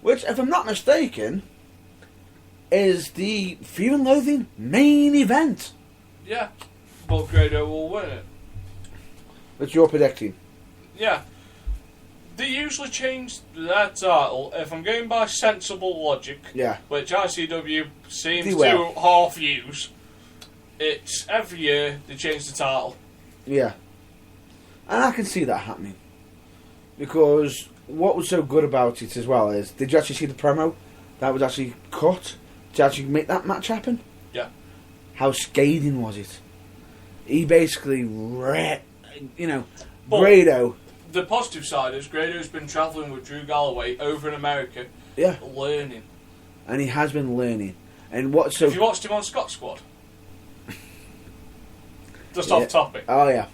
which, if I'm not mistaken, is the Fear and Loathing main event. Yeah, but Grado will win it. Which you're predicting? Yeah. They usually change their title, if I'm going by sensible logic, which ICW seems to half use, it's every year they change the title. Yeah. And I can see that happening. Because what was so good about it as well is, did you actually see the promo that was actually cut to actually make that match happen? Yeah. How scathing was it? He basically, Grado. The positive side is Grado's been travelling with Drew Galloway over in America, learning. And he has been learning. And what's so... Have you watched him on Scott Squad? Just off topic. Oh, yeah.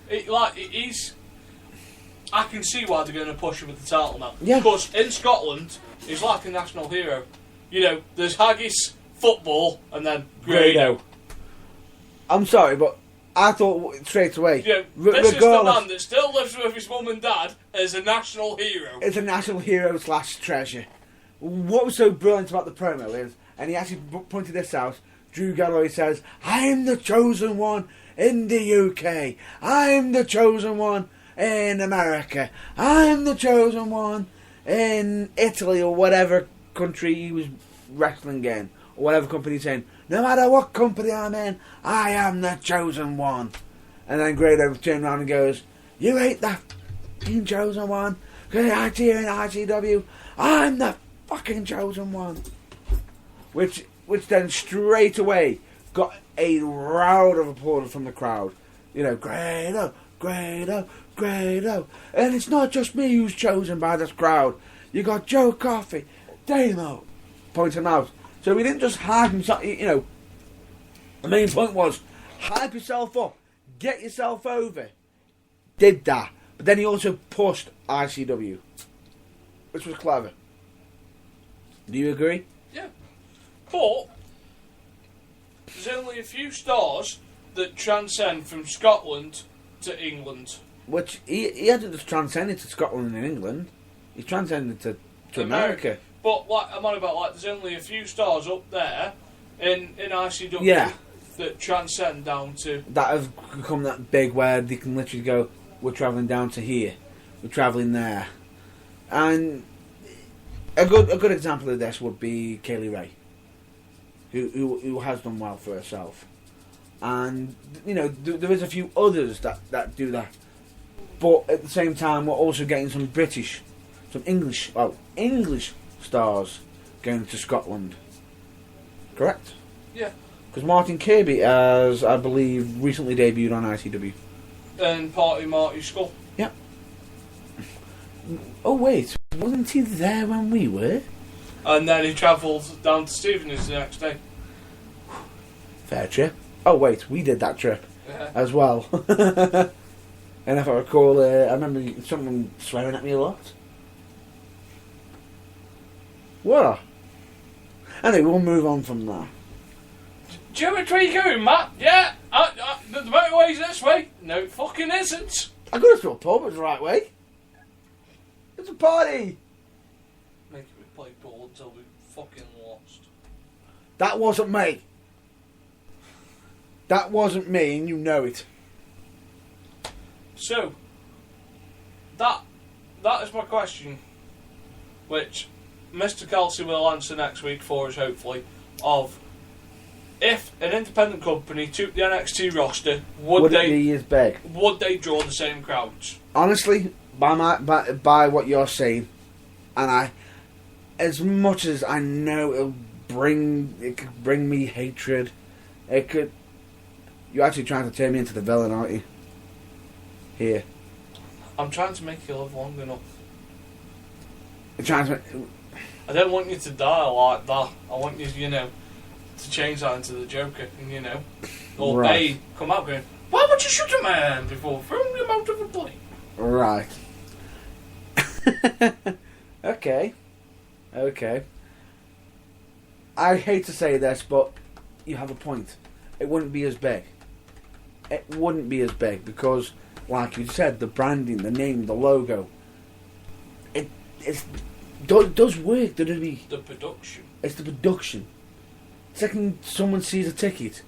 He's... I can see why they're going to push him with the title now. Yeah. Because in Scotland, he's like a national hero. You know, there's Haggis, football, and then Grado. I'm sorry, but I thought straight away... Yeah, this is the man that still lives with his mum and dad as a national hero. It's a national hero / treasure. What was so brilliant about the promo is, and he actually pointed this out, Drew Galloway says, I'm the chosen one in the UK. I'm the chosen one. in America. I'm the chosen one. In Italy or whatever country he was wrestling in, or whatever company he's in, no matter what company I'm in, I am the chosen one. And then Grado turned around and goes, you ain't the fucking chosen one. Because I'm here in ICW, I'm the fucking chosen one. Which then straight away got a round of applause from the crowd. You know, Grado, Grado, Grado. And it's not just me who's chosen by this crowd. You got Joe Coffey, Damo, point him out. So we didn't just hype himself, you know. The main point was, hype yourself up, get yourself over. Did that. But then he also pushed ICW, which was clever. Do you agree? Yeah. But there's only a few stars that transcend from Scotland to England. Which he hasn't just transcended to Scotland and England. He's transcended to America. But like I'm on about, like there's only a few stars up there in ICW that transcend down to that have become that big where they can literally go, we're travelling down to here, we're travelling there. And a good example of this would be Kaylee Ray, who has done well for herself. And you know, there is a few others that do that. But at the same time, we're also getting some English stars going to Scotland. Correct? Yeah. Because Martin Kirby has, I believe, recently debuted on ICW. And Marty Skull. Yeah. Oh wait, wasn't he there when we were? And then he travelled down to Stevenage the next day. Fair trip. Oh wait, we did that trip as well. And if I recall, I remember someone swearing at me a lot. What? Anyway, we'll move on from that. Do you know which way you're going, Matt? Yeah, the motorway's this way. No, it fucking isn't. I got us to a pub, it's the right way. It's a party. Making me play ball until we fucking lost. That wasn't me. That wasn't me, and you know it. So, that is my question, which Mr. Kelsey will answer next week for us, hopefully, of if an independent company took the NXT roster, would they be as big? Would they draw the same crowds? Honestly, by what you're saying, and as much as I know it could bring me hatred, it could. You're actually trying to turn me into the villain, aren't you? Here. I'm trying to make you live long enough. I don't want you to die like that. I want you, to change that into the Joker, and or right. they come out going, why would you shoot a man before throwing him out of a plane? Right. Okay. I hate to say this, but you have a point. It wouldn't be as big. It wouldn't be as big because, like you said, the branding, the name, the logo, it does work. The production. It's the production. Second, someone sees a ticket.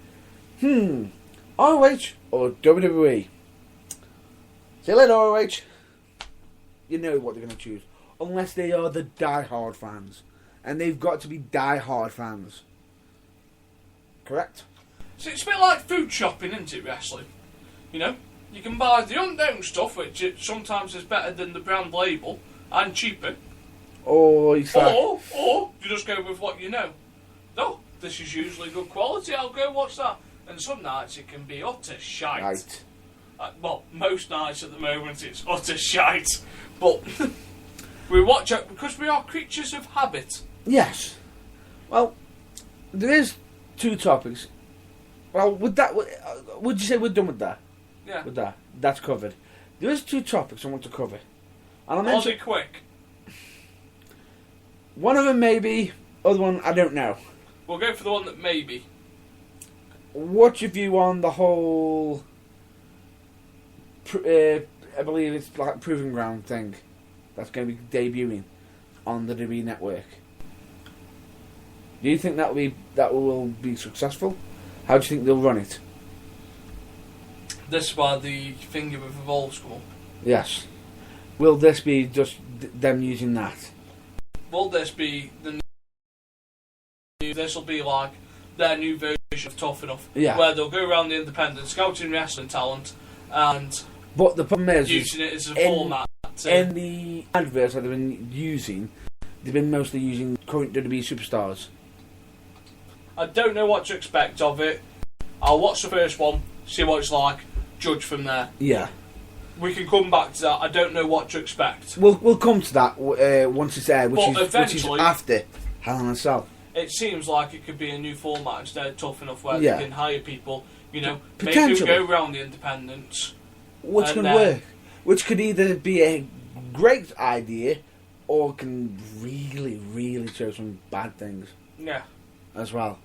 ROH or WWE? See you later, ROH. You know what they're going to choose. Unless they are the die-hard fans. And they've got to be die-hard fans. Correct? So it's a bit like food shopping, isn't it, wrestling? You can buy the unknown stuff, which sometimes is better than the brand label, and cheaper. Or you just go with what you know. No, this is usually good quality, I'll go watch that. And some nights it can be utter shite. Right. Well, most nights at the moment it's utter shite. But we watch it because we are creatures of habit. Yes. Well, there is two topics. Well, would you say we're done with that? Yeah. With that. That's covered. There is two topics I want to cover. And I'll be quick. One of them maybe, other one I don't know. We'll go for the one that maybe. What's your view on the whole, I believe it's like Proving Ground thing that's going to be debuting on the WWE Network? Do you think that will be successful? How do you think they'll run it? This is why the finger with Evolve's come up. Yes. Will this be just them using that? Will this be the new... This will be like their new version of Tough Enough. Yeah. Where they'll go around the independent, scouting wrestling talent, and But the problem is... using it as a format. In the adverts that they've been using, they've been mostly using current WWE superstars. I don't know what to expect of it. I'll watch the first one, see what it's like, judge from there. Yeah. We can come back to that. I don't know what to expect. We'll come to that once it's aired, which is after Hell in a Cell. It seems like it could be a new format instead of Tough Enough, where Yeah. they can hire people, make them go around the independents. Which can work. Which could either be a great idea or can really, really show some bad things. Yeah. As well.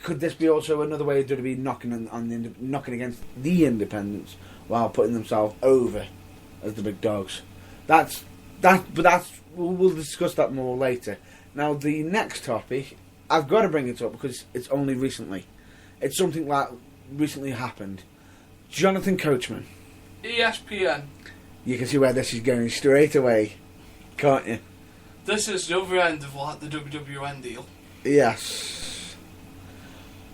Could this be also another way of WWE knocking against the independents while putting themselves over as the big dogs? We'll discuss that more later. Now, the next topic, I've got to bring it up because it's only recently. It's something that recently happened. Jonathan Coachman. ESPN. You can see where this is going straight away, can't you? This is the other end of the WWN deal. Yes.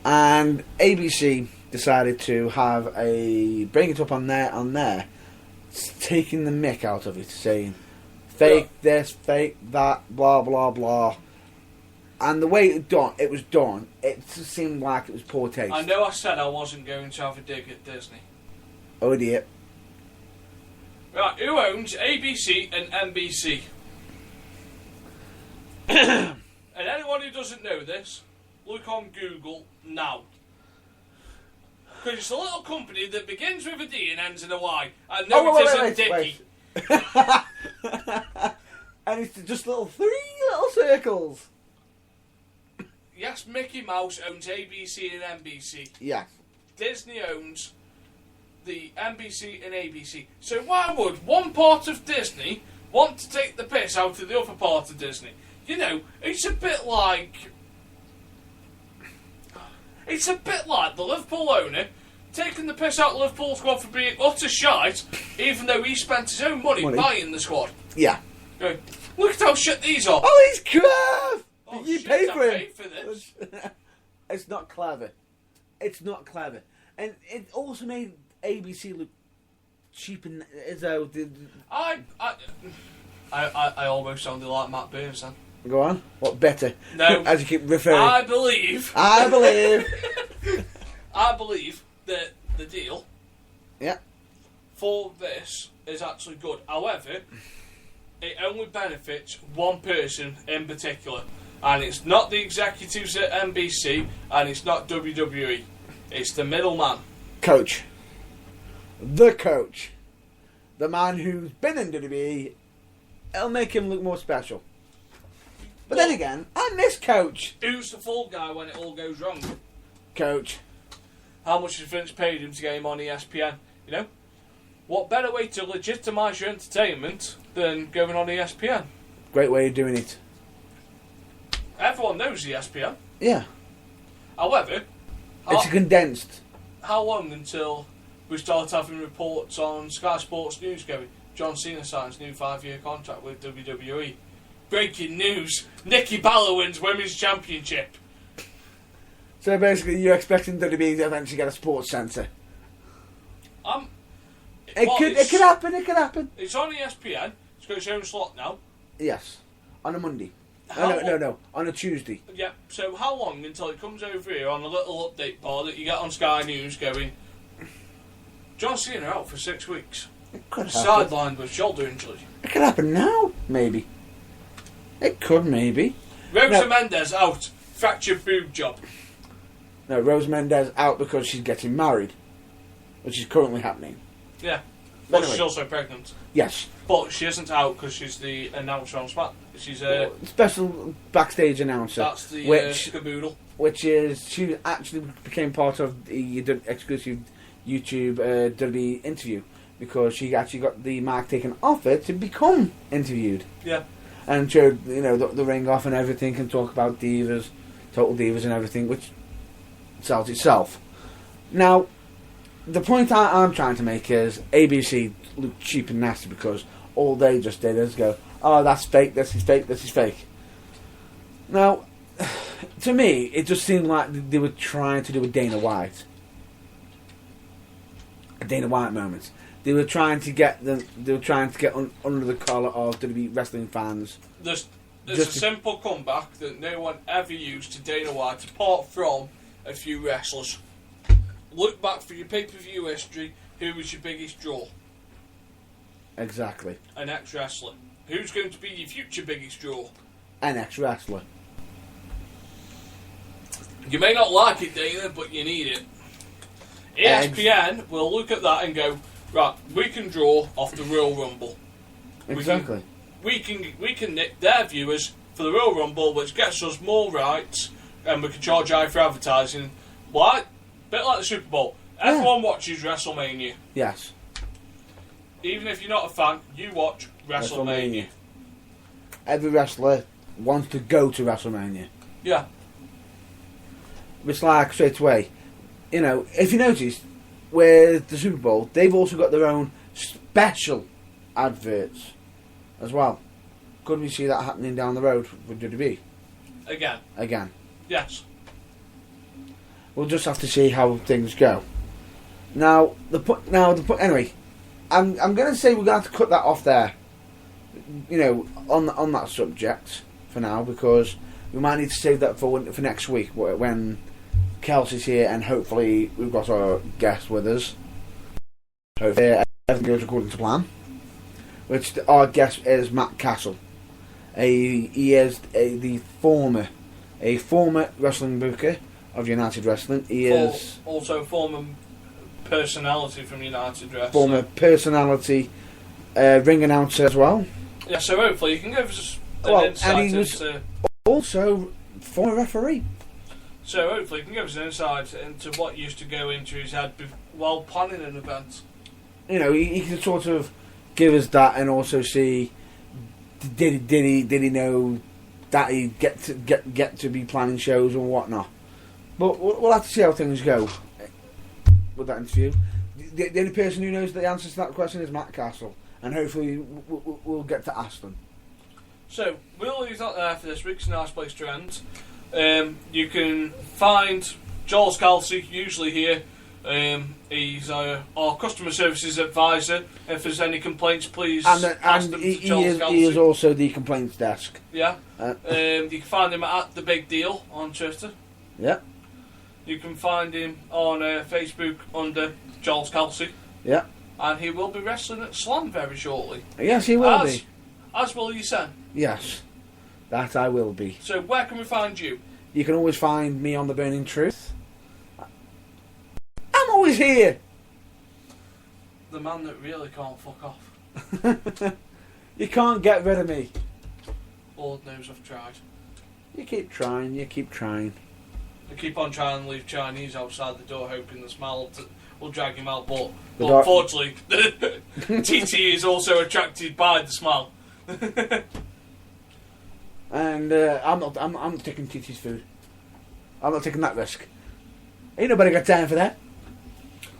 And ABC decided to bring it up on there, taking the mick out of it, saying fake this, fake that, blah blah blah. And the way it was done, it seemed like it was poor taste. I know I said I wasn't going to have a dig at Disney. Oh dear. Right, who owns ABC and NBC? And anyone who doesn't know this, look on Google now. Because it's a little company that begins with a D and ends in a Y. I know it isn't Dickie. And it's just three little circles. Yes, Mickey Mouse owns ABC and NBC. Yes. Disney owns the NBC and ABC. So why would one part of Disney want to take the piss out of the other part of Disney? It's a bit like the Liverpool owner taking the piss out of Liverpool squad for being utter shite, even though he spent his own money buying the squad. Yeah. Look at how shit these are. Oh, he's crap! Oh, you shit, pay for him. I paid for this. It's not clever. It's not clever. And it also made ABC look cheap and as though... I almost sounded like Matt Burns then. Go on. What, better? No. As you keep referring. I believe that the deal for this is actually good. However, it only benefits one person in particular. And it's not the executives at NBC, and it's not WWE. It's the middleman. Coach. The coach. The man who's been in WWE. It'll make him look more special. But then again, I miss Coach. Who's the fall guy when it all goes wrong? Coach. How much has Vince paid him to get him on ESPN? What better way to legitimise your entertainment than going on ESPN? Great way of doing it. Everyone knows ESPN. Yeah. However, it's condensed. How long until we start having reports on Sky Sports News going, John Cena signs new 5-year contract with WWE? Breaking news, Nikki Bella wins Women's Championship. So basically you're expecting WWE to eventually get a sports centre? It could happen. It's on ESPN. It's got its own slot now. Yes. On a Monday. No. On a Tuesday. Yeah. So how long until it comes over here on a little update bar that you get on Sky News going, John Cena out for 6 weeks. It could happen. Sidelined with shoulder injury. It could happen now, maybe. It could, maybe. Rosa Mendes out. Fractured boob job. No, Rosa Mendes out because she's getting married. Which is currently happening. Yeah. But anyway. She's also pregnant. Yes. But she isn't out because she's the announcer on Smack. She's a special backstage announcer. That's the caboodle. Which is, she actually became part of the exclusive YouTube WWE interview because she actually got the mark taken off it to become interviewed. Yeah. And showed, the ring off and everything, and talk about divas, total divas and everything, which sells itself. Now, the point I'm trying to make is ABC look cheap and nasty because all they just did is go, oh, that's fake, this is fake, this is fake. Now, to me, it just seemed like they were trying to do a Dana White. A Dana White moment. They were trying to get under the collar of WWE wrestling fans. There's a simple comeback that no one ever used to Dana White, apart from a few wrestlers. Look back for your pay-per-view history. Who was your biggest draw? Exactly. An ex-wrestler. Who's going to be your future biggest draw? An ex-wrestler. You may not like it, Dana, but you need it. ESPN will look at that and go, right, we can draw off the Royal Rumble. Exactly. We can nick their viewers for the Royal Rumble, which gets us more rights, and we can charge high for advertising. Why? Bit like the Super Bowl. Everyone watches WrestleMania. Yes. Even if you're not a fan, you watch WrestleMania. Every wrestler wants to go to WrestleMania. Yeah. It's like, straight away, you know, if you notice, with the Super Bowl, they've also got their own special adverts as well. Could we see that happening down the road with WWE? Again. Yes. We'll just have to see how things go. Anyway, I'm going to say we're going to have to cut that off there. You know, on that subject for now, because we might need to save that for next week when Kelsey's here and hopefully we've got our guest with us. Hopefully everything goes according to plan. Which our guest is Matt Castle. He is a former wrestling booker of United Wrestling. He is also former personality from United Wrestling. Former personality, ring announcer as well. Yeah, so hopefully you can give us an insight and he was also former referee. So hopefully you can give us an insight into what used to go into his head while planning an event. You know, he can sort of give us that and also see did he know that he'd get to be planning shows and whatnot. But we'll have to see how things go with that interview. The only person who knows the answer to that question is Matt Castle, and hopefully we'll get to ask them. So we'll leave that there for this week. It's a nice place to end. You can find Joel Scalzi usually here. He's our customer services advisor. If there's any complaints, please ask them to Joel Scalzi. He is also the complaints desk. Yeah. You can find him at The Big Deal on Twitter. Yeah. You can find him on Facebook under Joel Scalzi. Yeah. And he will be wrestling at Slam very shortly. Yes, he will be. As will you, son. Yes, that I will be. So where can we find you? You can always find me on The Burning Truth. I'm always here. The man that really can't fuck off. You can't get rid of me. Lord knows I've tried. You keep trying. I keep on trying to leave Chinese outside the door, hoping the smell will drag him out. But unfortunately, TT is also attracted by the smell. And I'm not taking TT's food. I'm not taking that risk. Ain't nobody got time for that.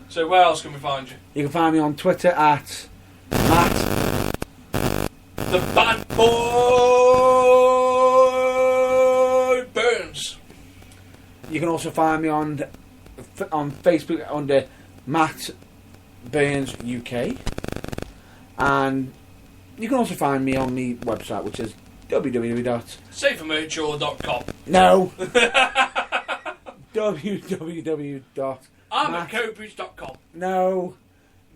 So where else can we find you? You can find me on Twitter at Matt the Bad Boy Burns. You can also find me on Facebook under Matt Burns UK, and you can also find me on the website, which is www.safermature.com. No. www.mattcobridge.com. No.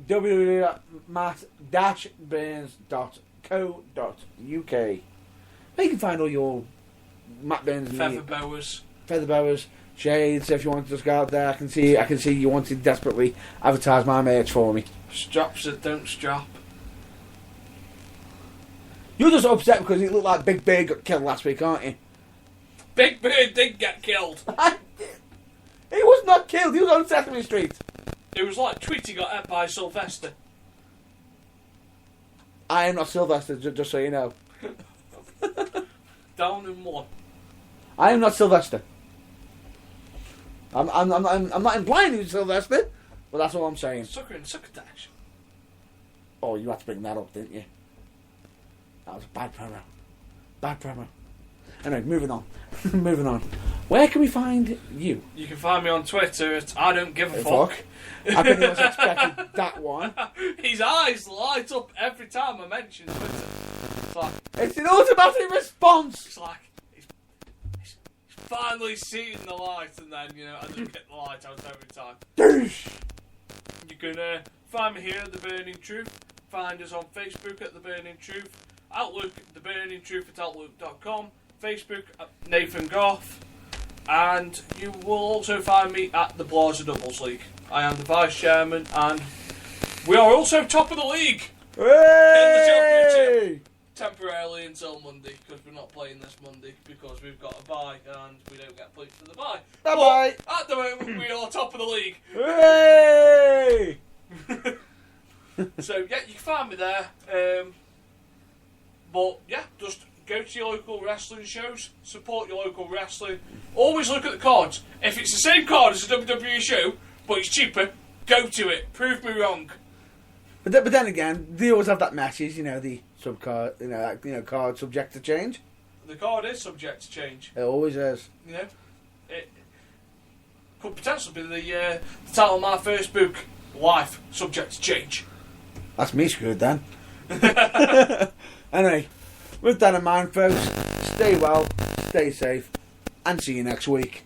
www.matt-burns.co.uk. Where you can find all your Matt Burns feather boas, shades. If you want to just go out there, I can see you want to desperately advertise my merch for me. Straps that don't strap. You're just upset because it looked like Big Bird got killed last week, aren't you? Big Bird did get killed. He was not killed. He was on Sesame Street. It was like Tweety got hit by Sylvester. I am not Sylvester, just so you know. Down in one. I am not Sylvester. I'm not implying he's Sylvester. Well, that's all I'm saying. Succotash. Oh, you had to bring that up, didn't you? That was a bad promo. Bad promo. Anyway, moving on. Moving on. Where can we find you? You can find me on Twitter at I don't give a fuck. I pretty much expected that one. His eyes light up every time I mention Twitter. It's like It's an automatic response. it's like he's finally seeing the light, and then I just get the light out every time. Douche. You can find me here at The Burning Truth. Find us on Facebook at The Burning Truth. Outlook, The Burning Truth at Outlook.com. Facebook at Nathan Goff. And you will also find me at the Blazer Doubles League. I am the Vice Chairman, and we are also top of the league Hey! in the Championship. Temporarily until Monday, because we're not playing this Monday, because we've got a bye, and we don't get points for the bye. Bye-bye. But at the moment, we are top of the league. Hey! So, yeah, you can find me there. But, yeah, just go to your local wrestling shows, support your local wrestling. Always look at the cards. If it's the same card as a WWE show, but it's cheaper, go to it. Prove me wrong. But then again, they always have that message, the subcard, card subject to change. The card is subject to change. It always is. It could potentially be the title of my first book, Life, subject to change. That's me screwed then. Anyway, with that in mind, folks, stay well, stay safe, and see you next week.